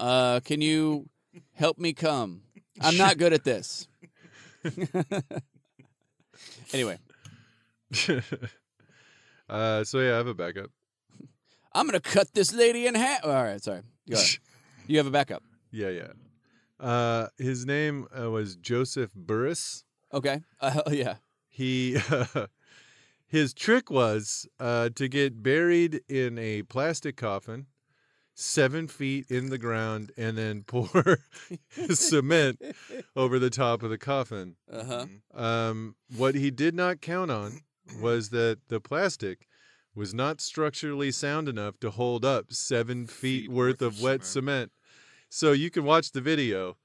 Can you help me come? I'm not good at this. Anyway. So yeah, I have a backup. I'm gonna cut this lady in half. All right, sorry. Go ahead. You have a backup. Yeah. His name was Joseph Burris. Okay. Yeah. His trick was to get buried in a plastic coffin, 7 feet in the ground, and then pour cement over the top of the coffin. Uh-huh. What he did not count on was that the plastic was not structurally sound enough to hold up 7 feet worth of wet cement. So you can watch the video.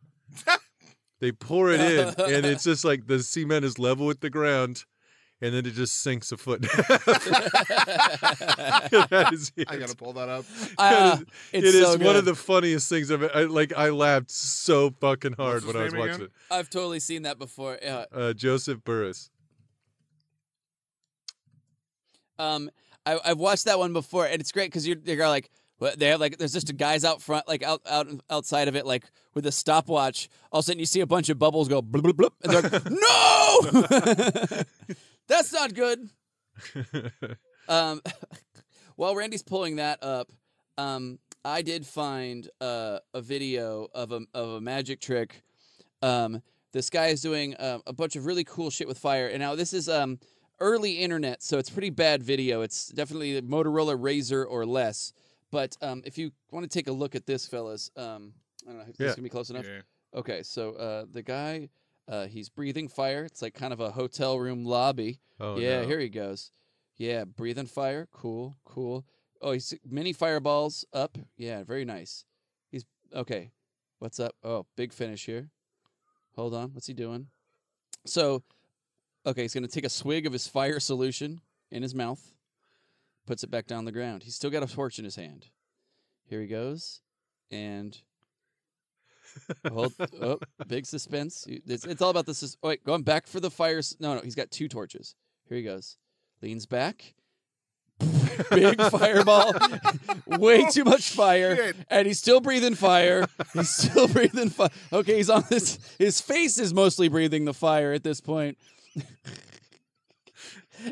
They pour it in, and it's just like the cement is level with the ground, and then it just sinks a foot. I gotta pull that up. It is one of the funniest things I've I laughed so fucking hard when I was watching it. I've totally seen that before. Yeah. Joseph Burris. I've watched that one before, and it's great because you're like, they have like, there's just guys out front, like outside of it, like with a stopwatch. All of a sudden, you see a bunch of bubbles go blub blub blub, and they're like, no, that's not good. While Randy's pulling that up, I did find a video of a magic trick. This guy is doing a bunch of really cool shit with fire, and now this is early internet, so it's pretty bad video. It's definitely Motorola Razr or less. But if you want to take a look at this, fellas, I don't know, is this gonna be close enough? Yeah. Okay, so the guy, he's breathing fire. It's like kind of a hotel room lobby. Oh, yeah, no. here he goes. Yeah, breathing fire. Cool. Oh, he's mini fireballs up. Yeah, very nice. He's okay. What's up? Oh, big finish here. Hold on. What's he doing? So, okay, he's going to take a swig of his fire solution in his mouth, puts it back down the ground. He's still got a torch in his hand. Here he goes. And big suspense. It's all about this. Oh, wait, going back for the fire. No, he's got 2 torches. Here he goes. Leans back. Big fireball. Way too much fire. Shit. And he's still breathing fire. He's still breathing fire. Okay, he's on this. His face is mostly breathing the fire at this point.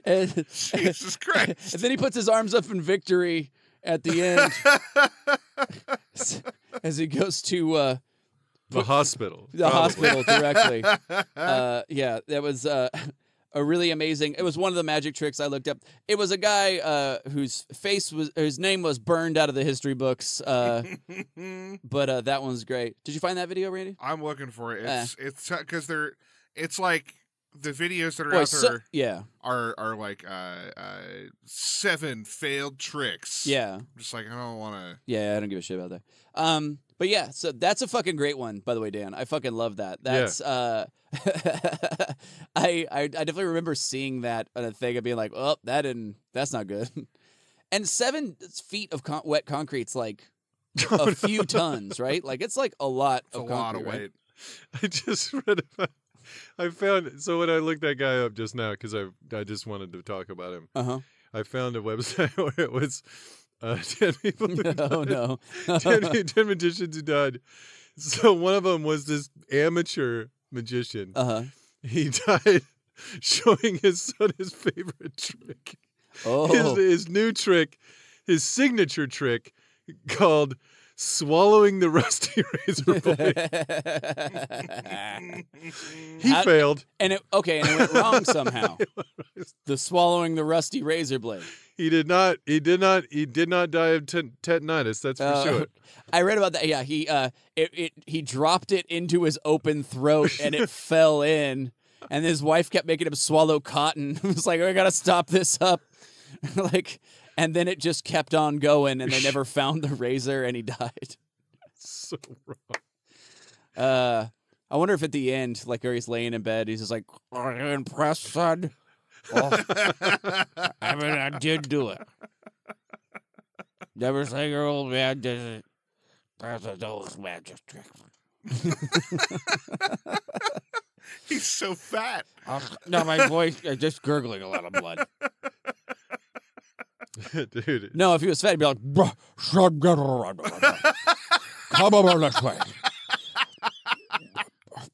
And, Jesus Christ. and then he puts his arms up in victory at the end as he goes to The hospital. the probably. hospital directly. Yeah, that was a really amazing. It was one of the magic tricks I looked up. It was a guy whose name was burned out of the history books. But that one's great. Did you find that video, Randy? I'm looking for it. It's because it's like the videos that are Boy, out there yeah, are like 7 failed tricks. yeah, I'm just like, I don't want to. yeah. I don't give a shit about that. But yeah, so that's a fucking great one, by the way, Dan. I fucking love that. That's I definitely remember seeing that on a thing and being like, oh, that's not good. And 7 feet of wet concrete's like a few tons, right? Like it's like a lot It's of a concrete, lot of right? weight. I just read about. I found so when I looked that guy up just now because I just wanted to talk about him. Uh-huh. I found a website where it was 10 people. Who died. Oh no. 10 magicians who died. So one of them was this amateur magician. Uh-huh. He died showing his son his favorite trick. Oh. His new trick, his signature trick called swallowing the rusty razor blade. He failed. And it went wrong somehow. The swallowing the rusty razor blade. He did not die of tetanitis, that's for sure. I read about that. Yeah, he dropped it into his open throat and it fell in. And his wife kept making him swallow cotton. It was like, I gotta stop this up. And then it just kept on going, and they never found the razor, and he died. So wrong. I wonder if at the end, like where he's laying in bed, he's just like, "Are you impressed, son? Oh, I did do it. Never say your old man did it. That's a those magic tricks." He's so fat. No, my voice is just gurgling a lot of blood. Dude. No, if he was fat, he'd be like, come over this way.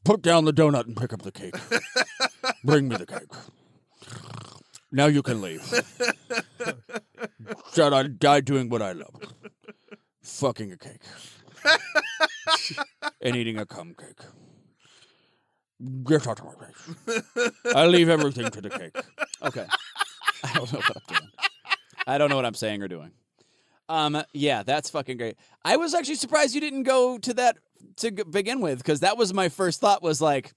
Put down the donut and pick up the cake. Bring me the cake. Now you can leave. Said I died doing what I love. Fucking a cake. And eating a cum cake. Get out of my face. I leave everything to the cake. Okay. I don't know what I'm doing. I don't know what I'm saying or doing. Yeah, that's fucking great. I was actually surprised you didn't go to that to begin with, because that was my first thought was like,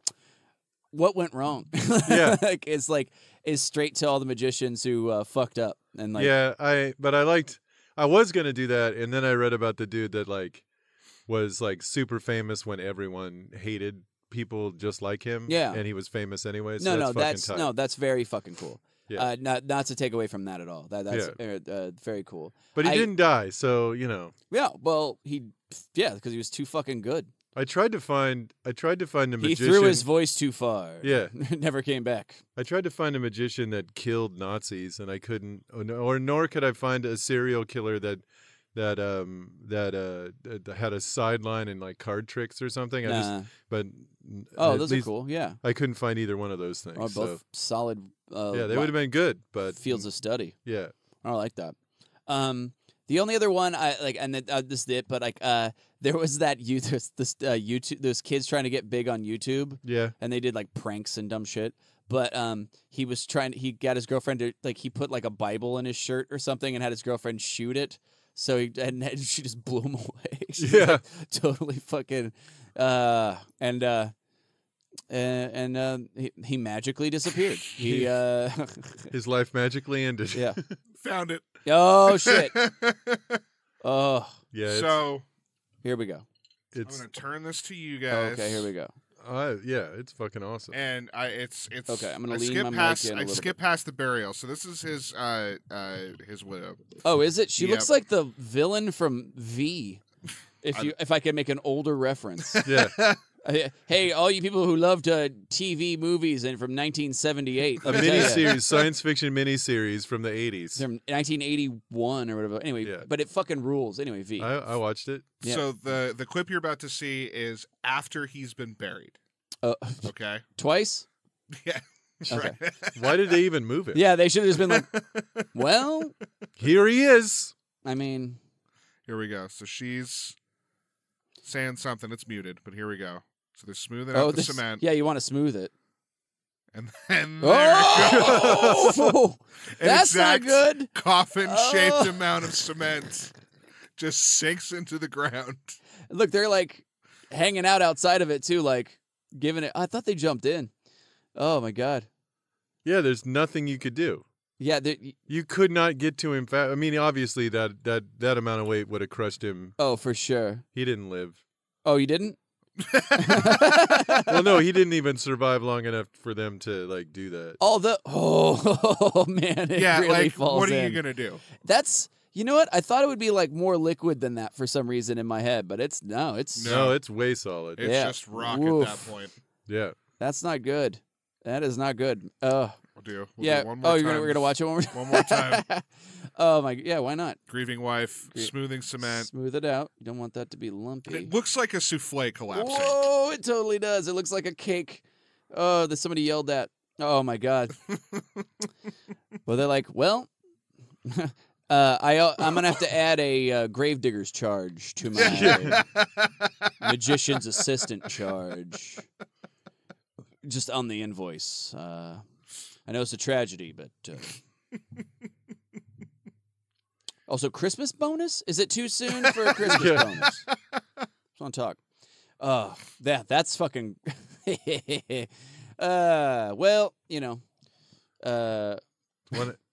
what went wrong? Yeah. Is straight to all the magicians who fucked up. And like, yeah, I was going to do that, and then I read about the dude that like was like super famous when everyone hated people just like him. Yeah. And he was famous anyway. So that's very fucking cool. Yeah. Not to take away from that at all. That's very cool. But he didn't die, so Yeah, well, because he was too fucking good. I tried to find a magician. He threw his voice too far. Yeah. Never came back. I tried to find a magician that killed Nazis, and I couldn't, nor could I find a serial killer that had a sideline in like card tricks or something. Those are cool. Yeah, I couldn't find either one of those things. Both solid. Yeah, they would have been good, but fields of study. Yeah, I like that. The only other one I like, and this is it, but like, there was that YouTube, those kids trying to get big on YouTube. Yeah, and they did like pranks and dumb shit. But he got his girlfriend to like, he put like a Bible in his shirt or something and had his girlfriend shoot it. So and she just blew him away. She's yeah, like, totally fucking. He magically disappeared. His life magically ended. Yeah, Found it. Oh shit. Oh yeah. So here we go. I'm It's going to turn this to you guys. Okay, here we go. Yeah, it's fucking awesome. And it's Okay, I'm gonna I lean skip my mic past in a I little skip bit. past the burial. So this is his widow. Oh, is it? She Yep. looks like the villain from V. If I can make an older reference. Yeah. Hey, all you people who loved TV movies and from 1978. A let me tell ya. miniseries, science fiction miniseries from the 80s. From 1981 or whatever. Anyway, Yeah. but it fucking rules. Anyway, V. I watched it. Yeah. So the clip you're about to see is after he's been buried. Okay. Twice? Yeah. Okay. Right. Why did they even move it? Yeah, they should have just been like, well, Here he is. I mean, Here we go. So she's saying something. It's muted, but here we go. So they're smoothing out the this, cement. yeah, you want to smooth it. And then there it goes. Oh, An that's not exact good. Coffin-shaped Oh. amount of cement just sinks into the ground. Look, they're like hanging out outside of it too, like giving it. I thought they jumped in. Oh my god. Yeah, there's nothing you could do. Yeah. You could not get to him fast. I mean, obviously that amount of weight would have crushed him. Oh, for sure. He didn't live. Oh, you didn't? Well, no, he didn't even survive long enough for them to like do that. Oh man, it Yeah, really like, falls what are in. you going to do? That's, you know what? I thought it would be like more liquid than that for some reason in my head, but it's No. No, it's way solid. It's Yeah. just rock Woof. at that point. Yeah. that's not good. That is not good. We'll do Yeah. one more time. We're gonna watch it one more time. One more time. Oh my, yeah. Why not? Grieving wife, Grie- smoothing cement. Smooth it out. You don't want that to be lumpy. It looks like a souffle collapsing. Whoa! It totally does. It looks like a cake. Oh, that somebody yelled at. Oh my god. Well, they're like, well, I'm gonna have to add a gravedigger's charge to my magician's assistant charge, just on the invoice. I know it's a tragedy, but also Christmas bonus. Is it too soon for a Christmas Yeah. bonus? Just want to talk. Oh, that's fucking. Well, you know.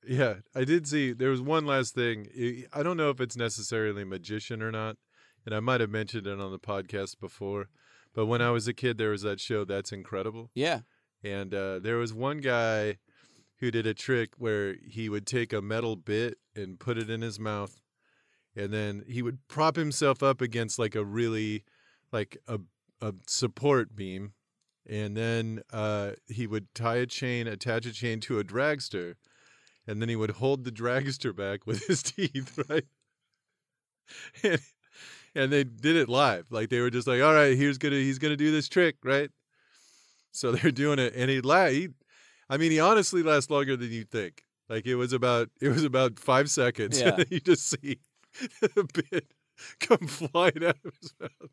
Yeah, I did see. There was one last thing. I don't know if it's necessarily magician or not, and I might have mentioned it on the podcast before. But when I was a kid, there was that show That's Incredible, Yeah. and there was one guy who did a trick where he would take a metal bit and put it in his mouth, and then he would prop himself up against like a really, like a support beam, and then he would attach a chain to a dragster. And then he would hold the dragster back with his teeth, right? And they did it live. Like they were just like, all right, he's gonna do this trick, right? So they're doing it, and he honestly lasts longer than you think. Like it was about 5 seconds, Yeah. and then you just see the bit come flying out of his mouth.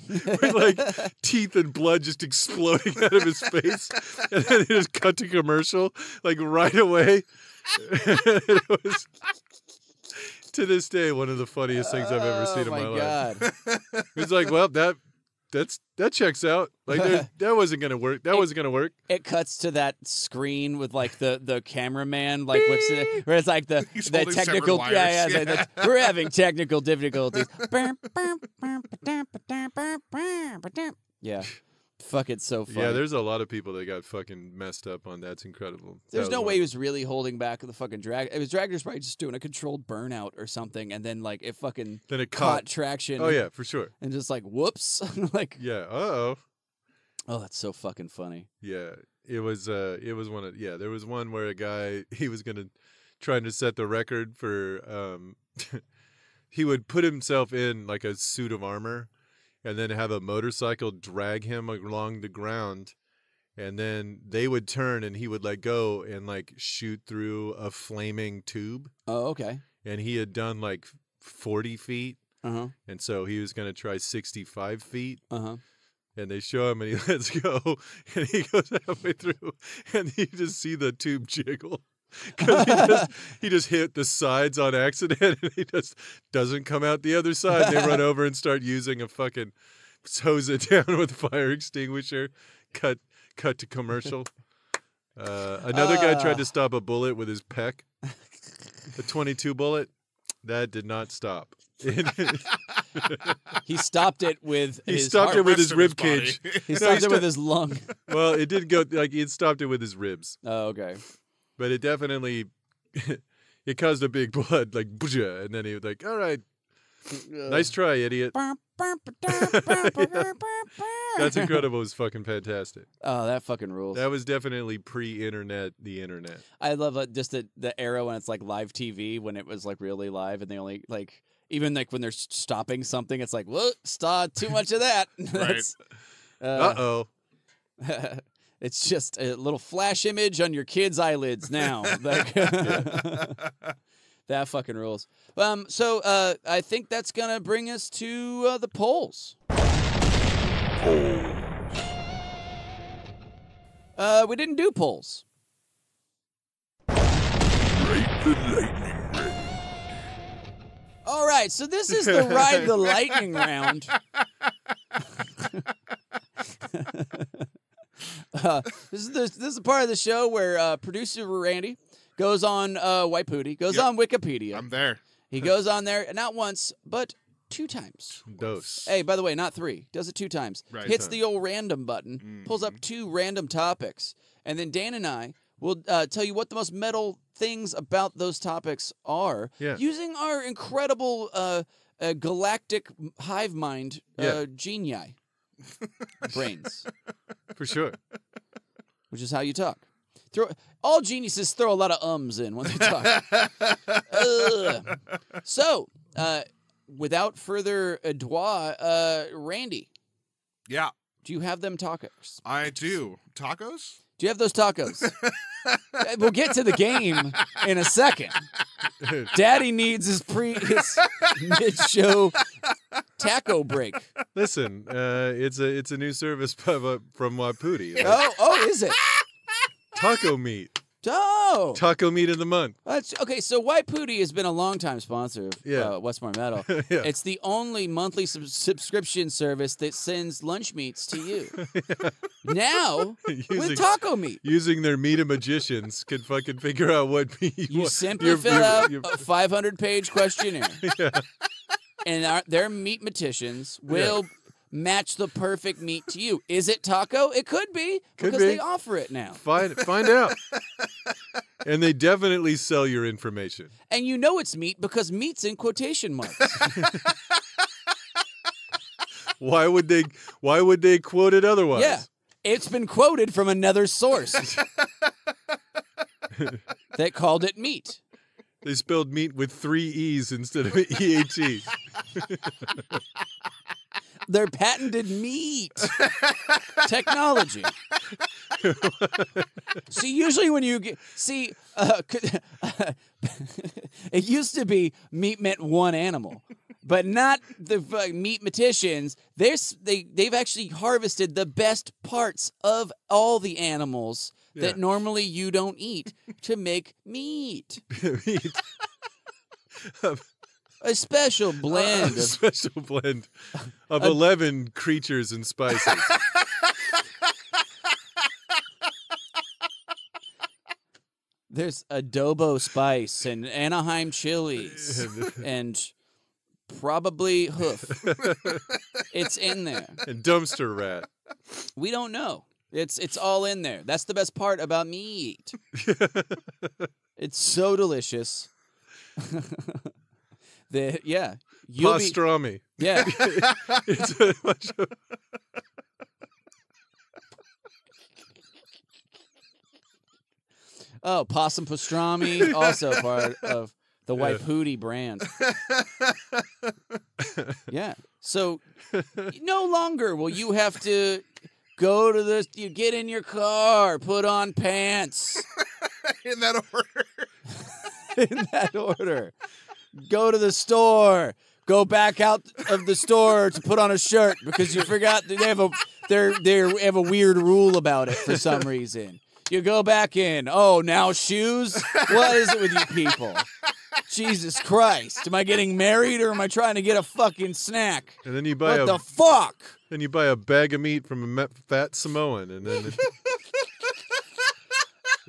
With like teeth and blood just exploding out of his face, and then it just cut to commercial like right away. It was, to this day, one of the funniest things I've ever seen in my life. God. It's like, well, that checks out. Like that wasn't gonna work. That wasn't gonna work. It cuts to that screen with like the cameraman like looks at it, where it's like the He's holding technical separate wires. we're having technical difficulties. Yeah. Fuck, it's so funny. Yeah, there's a lot of people that got fucking messed up on That's Incredible. There's That no was way he one. was really holding back the fucking drag. It was Dragner's probably just doing a controlled burnout or something, and then like it fucking Then it caught caught. traction. Oh yeah, for sure. And just like whoops, like Yeah. Oh. oh, that's so fucking funny. Yeah, it was one of, there was one where a guy, he was trying to set the record for he would put himself in like a suit of armor and then have a motorcycle drag him along the ground, and then they would turn and he would let go and like shoot through a flaming tube, Oh, okay. and he had done like 40 feet, Uh-huh. and so he was going to try 65 feet. Uh-huh. And they show him, and he lets go, and he goes halfway through, and you just see the tube jiggle. Because he just hit the sides on accident, and he just doesn't come out the other side. They run over and start using a fucking hose it down with fire extinguisher. Cut to commercial. Another guy tried to stop a bullet with his peck. A .22 bullet. That did not stop. He stopped it with his stopped heart. it with his Rest of his rib cage. He stopped it with his lung. Well, it didn't go like he stopped it with his ribs, Oh, okay. but it definitely it caused a big blood like booja, and then he was like, "All right, nice try, idiot." That's incredible. It was fucking fantastic. Oh, that fucking rules. That was definitely pre-internet, the internet. I love just the era when it's like live TV, when it was like really live, and they only like even like when they're stopping something, it's like, whoa, stop, too much of that. That's, Uh-oh. It's just a little flash image on your kid's eyelids now. Like, that fucking rules. So I think that's gonna bring us to the polls. We didn't do polls. All right, so this is the Ride the Lightning round. This is a part of the show where producer Randy goes on White Pooty, goes on Wikipedia. I'm there. He goes on there not once, but 2 times. Dose. Hey, by the way, not 3. Does it 2 times. Right. Hits the old random button, pulls up 2 random topics, and then Dan and I will tell you what the most metal things about those topics are, using our incredible galactic hive mind genii brains. For sure. Which is how you talk. All geniuses throw a lot of ums in when they talk. So, without further ado, Randy. Yeah. Do you have them tacos? I do. Tacos? Do you have those tacos? We'll get to the game in a second. Daddy needs his mid-show taco break. Listen, it's a new service from Wapudi. Oh, is it? Taco meat. Oh. Taco meat of the month. Okay, so White Pooty has been a longtime sponsor of Westmore Metal. Yeah. It's the only monthly subscription service that sends lunch meats to you. Now, with taco meat. Using their meat magicians can fucking figure out what meat you want. Simply fill out a 500-page questionnaire. And their meat maticians will match the perfect meat to you. Is it taco? It could be, because they offer it now. Find out. And they definitely sell your information. And you know it's meat because meat's in quotation marks. Why would they quote it otherwise? Yeah. It's been quoted from another source that called it meat. They spelled meat with 3 E's instead of EAT. Their patented meat technology. See, usually when you get it used to be meat meant one animal, but not the meat maticians. They've actually harvested the best parts of all the animals that normally you don't eat to make meat. A special blend. Of 11 creatures and spices. There's adobo spice and Anaheim chilies and probably hoof. It's in there. And dumpster rat. We don't know. It's all in there. That's the best part about meat. It's so delicious. Pastrami. Yeah. It's a bunch of... Oh, possum pastrami, also part of the White Pooty brand. Yeah. So no longer will you have to go to this. You get in your car, put on pants. In that order. In that order. Go to the store. Go back out of the store to put on a shirt because you forgot they have a weird rule about it for some reason. You go back in. Oh, now shoes? What is it with you people? Jesus Christ. Am I getting married or am I trying to get a fucking snack? And then you buy what the fuck? Then you buy a bag of meat from a fat Samoan, and then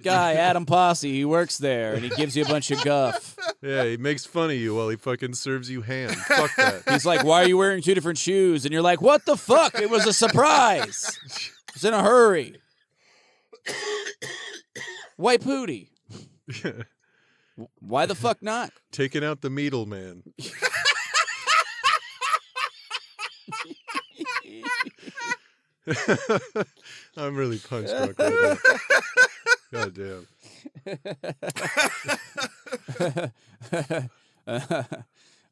guy, Adam Posse. He works there, and he gives you a bunch of guff. Yeah, he makes fun of you while he fucking serves you ham. Fuck that. He's like, "Why are you wearing 2 different shoes?" And you're like, "What the fuck? It was a surprise. I was in a hurry." White Pootie. Why the fuck not? Taking out the Meadle Man. I'm really punch drunk right now. God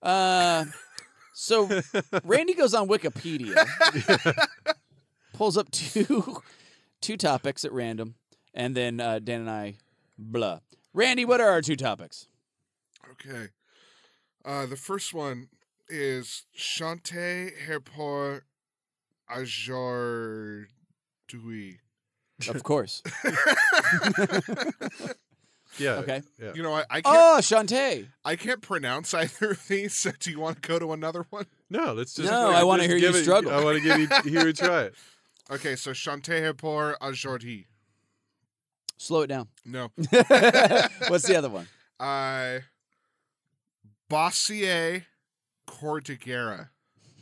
damn. So Randy goes on Wikipedia, pulls up two topics at random, and then Dan and I blah. Randy, what are our 2 topics? Okay. The first one is Chante Herpor Ajardui. Of course. Yeah. Okay. Yeah. You know, I can't. Oh, Shantae. I can't pronounce either of these. So do you want to go to another one? No, let's just. No, I wanna hear you struggle. I want to hear you try it. Okay, so Chante Herpor Ajardui. Slow it down. No. What's the other one? Bossier Cortigera.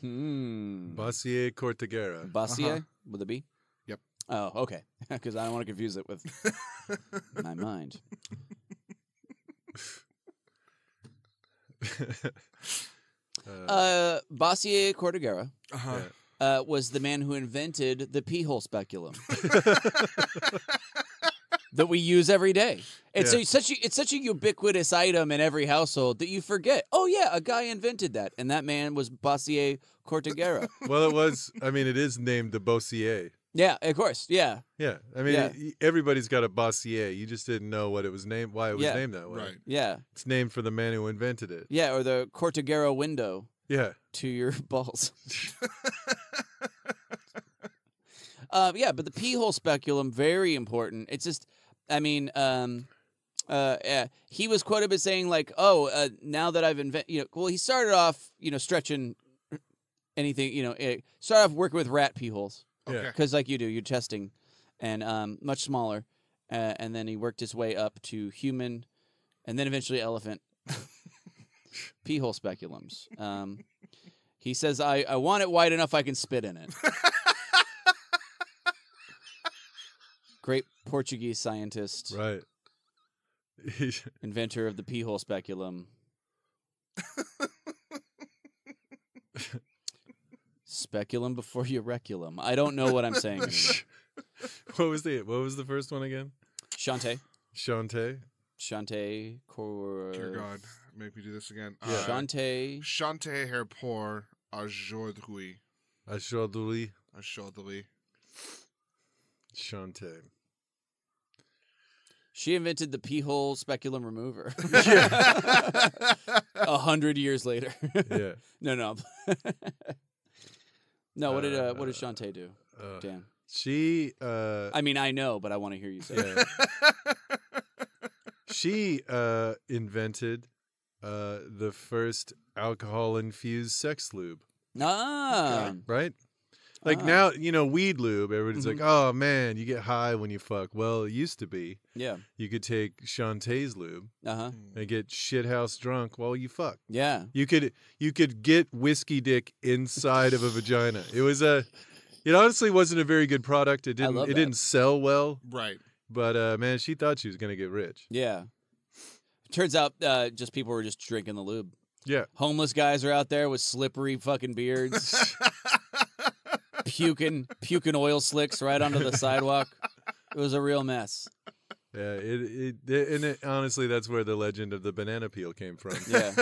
Bossier Cortigera. Bossier with a B? Yep. Oh, okay. Because I don't want to confuse it with my mind. Bossier Cortigera Uh-huh. was the man who invented the pee hole speculum that we use every day. It's such a ubiquitous item in every household that you forget. Oh yeah, a guy invented that, and that man was Bossier Cortigera. Well, it was. I mean, it is named the Bossier. Yeah, of course. Yeah. Yeah. I mean, Yeah. everybody's got a Bossier. You just didn't know what it was named. Why it was Yeah. named that way. Right. Yeah. It's named for the man who invented it. Yeah, or the Cortigera window Yeah. to your balls. Yeah, but the pee hole speculum, very important. It's just, I mean, he was quoted as saying like, "Oh, now that I've invented," well, he started off, stretching anything, started off working with rat pee holes Okay. because, like you do, you're testing, and much smaller, and then he worked his way up to human, and then eventually elephant pee hole speculums. He says, "I want it wide enough I can spit in it." Great Portuguese scientist, Right. inventor of the pee hole speculum. Speculum before your reculum. I don't know what I'm saying anymore. What was the first one again? Shantae. Chante. Shantae. Dear God, make me do this again. Yeah. Shantae. Chante Herpor Ajardui. Ajardui. Ajardui. Chante. She invented the pee hole speculum remover. Yeah. 100 years later. Yeah. No. No, what did Shantae do? Dan. She I mean, I know, but I want to hear you say it. yeah. She invented the first alcohol-infused sex lube. Ah. Right? Like now, weed lube, everybody's Mhm. like, oh man, you get high when you fuck. Well, it used to be. Yeah. You could take Shantae's lube Uh-huh. and get shithouse drunk while you fuck. Yeah. You could get whiskey dick inside of a vagina. It honestly wasn't a very good product. It love that. didn't sell well, Right. but man, she thought she was gonna get rich. Yeah. Turns out just people were just drinking the lube. Yeah. Homeless guys are out there with slippery fucking beards, puking oil slicks right onto the sidewalk. It was a real mess. Yeah, honestly, that's where the legend of the banana peel came from. Yeah.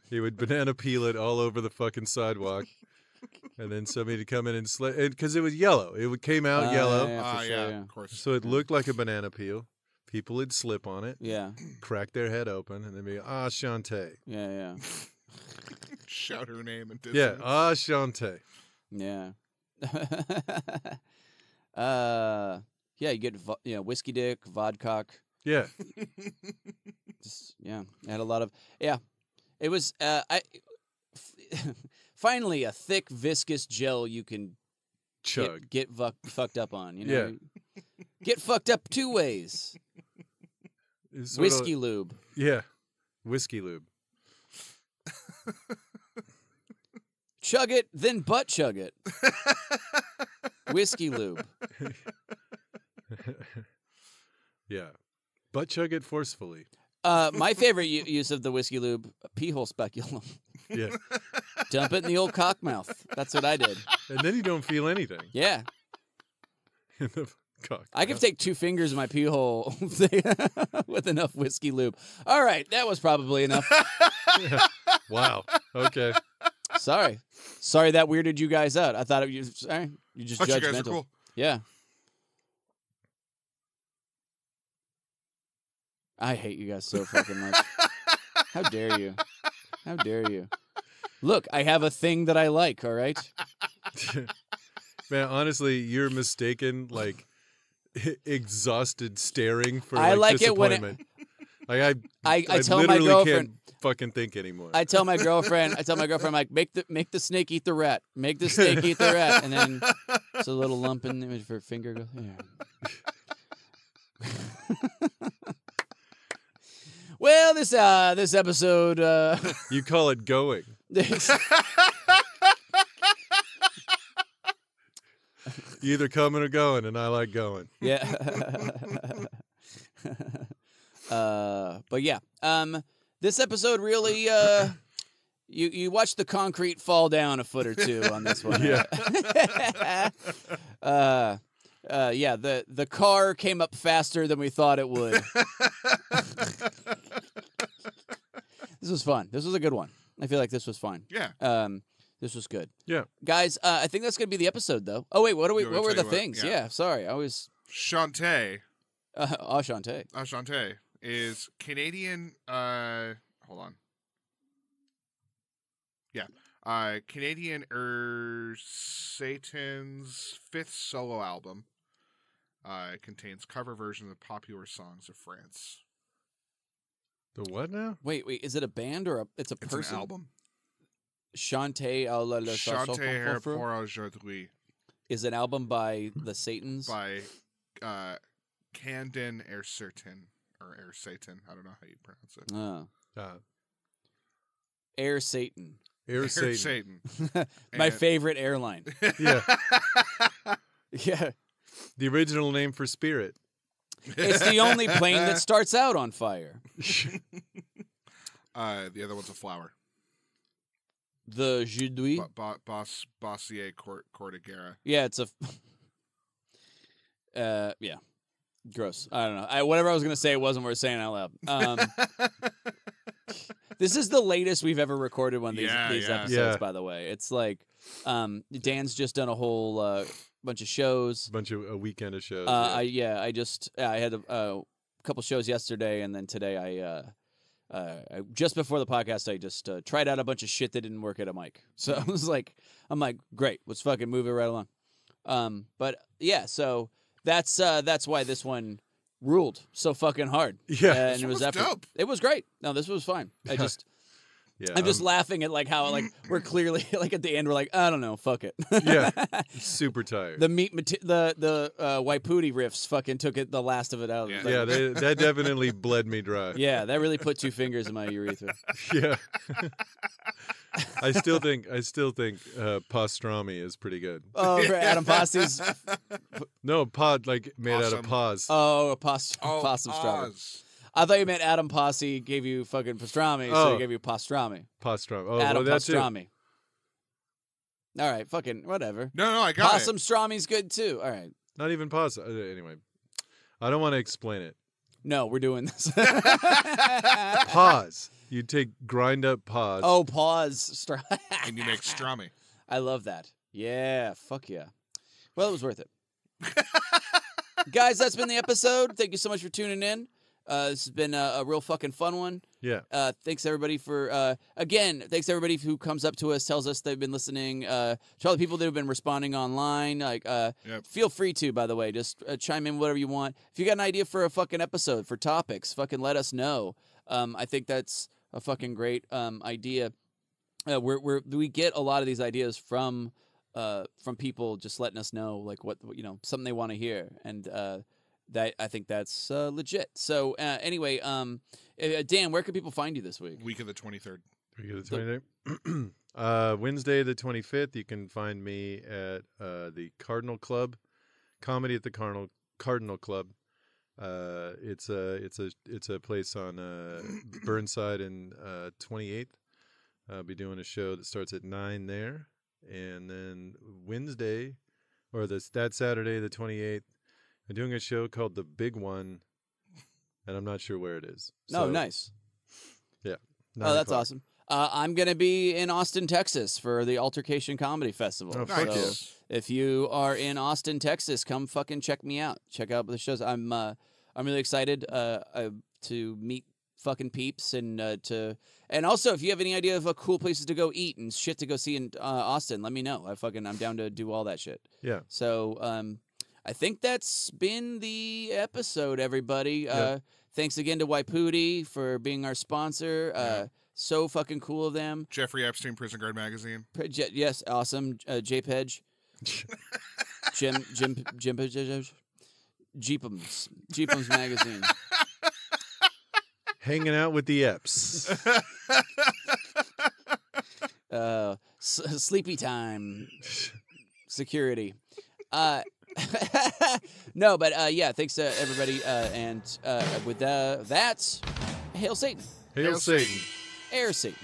He would banana peel it all over the fucking sidewalk, and then somebody would come in and because it was yellow. It came out yellow, Yeah, for sure, yeah, yeah. of course. so it looked like a banana peel. People would slip on it, Yeah. crack their head open, and then be Shantae. Yeah. Shout her name and Yeah, Shantae. Yeah. Yeah, you get whiskey dick, vodka. Yeah, Just it had a lot of It was finally a thick viscous gel you can chug. get fucked up on. You know. Get fucked up 2 ways. It's sort of- Whiskey lube. Yeah. Whiskey lube. Chug it, then butt chug it. Whiskey lube. Yeah. Butt chug it forcefully. My favorite use of the whiskey lube, pee hole speculum. Yeah. Dump it in the old cock mouth. That's what I did. And then you don't feel anything. Yeah. In the cock. I could take 2 fingers in my pee hole with enough whiskey lube. All right, that was probably enough. Wow. Okay. Sorry that weirded you guys out. I thought you just But judgmental. you guys are cool. Yeah. I hate you guys so fucking much. How dare you? How dare you? Look, I have a thing that I like, all right? Man, honestly, you're mistaken, like, exhausted staring for I like it when disappointment. Like, I tell my literally girlfriend can't fucking think anymore. I tell my girlfriend, like, make the snake eat the rat. Make the snake eat the rat. And then it's a little lump in there for her finger goes, yeah. Well, this episode You call it going. You either coming or going, and I like going. Yeah. But yeah. This episode really you watch the concrete fall down a foot or 2 on this one. Yeah. Yeah, the car came up faster than we thought it would. This was fun. This was a good one. I feel like this was fun. Yeah. This was good. Yeah. Guys, I think that's gonna be the episode though. Oh wait, what You want me were to the tell you what? things? Yeah. Yeah, sorry. I was Shantae. Enchanté. Shantae is Canadian. Hold on. Yeah. Canadian Satan's 5th solo album. It contains cover versions of popular songs of France. The what now? Wait, is it a band or it's a It's person? an album. Shantae à la Chanter pour aujourd'hui is an album by the Satans. by Candon Ercertain or Satan. I don't know how you pronounce it. Oh. Air Satan. Air Satan. My And- favorite airline. Yeah. Yeah. The original name for Spirit. It's the only plane that starts out on fire. The other one's a flower. The Jeudi. Bossier Cordigera. Yeah, it's a. Yeah, gross. I don't know. Whatever I was gonna say, it wasn't worth saying out loud. This is the latest we've ever recorded one of these Yeah. episodes. Yeah. By the way, it's like Dan's just done a whole bunch of shows. A weekend of shows. I had a couple shows yesterday, and then today just before the podcast, I just tried out a bunch of shit that didn't work at a mic. So I was like, great, let's fucking move it right along. But yeah, so that's why this one ruled so fucking hard. Yeah. and This it was one was dope. It was great. No, this was fine. Yeah, I'm just laughing at like how like we're clearly like at the end we're like I don't know, fuck it. Yeah. Super tired. The the Waiputi riffs fucking took it the last of it out. Yeah. Like, Yeah, that definitely bled me dry. yeah, that really put 2 fingers in my urethra. Yeah. I still think pastrami is pretty good. Oh, for Adam Pasti's. No, pod like made out of Possum. paws. Oh, possum strawberry. Oz. I thought you meant Adam Posse gave you fucking pastrami, so he Oh. gave you pastrami. Pastrami. Oh, Adam well, that's it. pastrami. All right, fucking whatever. No, I got Possum it. strami's good too. All right. Not even pause. Anyway, I don't want to explain it. No, we're doing this. Pause. You take grind up pause. Oh, pause. And you make strami. I love that. Yeah, fuck yeah. Well, it was worth it. Guys, that's been the episode. Thank you so much for tuning in. This has been a real fucking fun one. Yeah. Thanks everybody for thanks everybody who comes up to us, tells us they've been listening. To all the people that have been responding online, feel free to, by the way, just chime in whatever you want. If you got an idea for a fucking episode, for topics, fucking let us know. I think that's a fucking great idea. We get a lot of these ideas from people just letting us know like what something they want to hear, and I think that's legit. So anyway, Dan, where can people find you this week? Week of the 23rd. We get the 23rd. Wednesday the 25th. You can find me at the Cardinal Club, comedy at the Cardinal Club. It's a place on Burnside and 28th. I'll be doing a show that starts at 9 there, and then Wednesday, or that Saturday the 28th, I'm doing a show called The Big One, and I'm not sure where it is. Oh, nice. Yeah. Oh, that's awesome. I'm going to be in Austin, Texas for the Altercation Comedy Festival. Oh, fuck so yeah. if you are in Austin, Texas, come fucking check me out. Check out the shows. I'm really excited to meet fucking peeps and also if you have any idea of cool places to go eat and shit to go see in Austin, let me know. I'm down to do all that shit. Yeah. So I think that's been the episode, everybody. Yeah. Thanks again to Waiputi for being our sponsor. So fucking cool of them. Jeffrey Epstein, Prison Guard Magazine. Yes, awesome. JPEG. Jeepums Magazine. Hanging out with the Eps. Sleepy time. Security. No, but yeah, thanks to everybody. And with that, hail Satan. Hail Satan. Air Satan.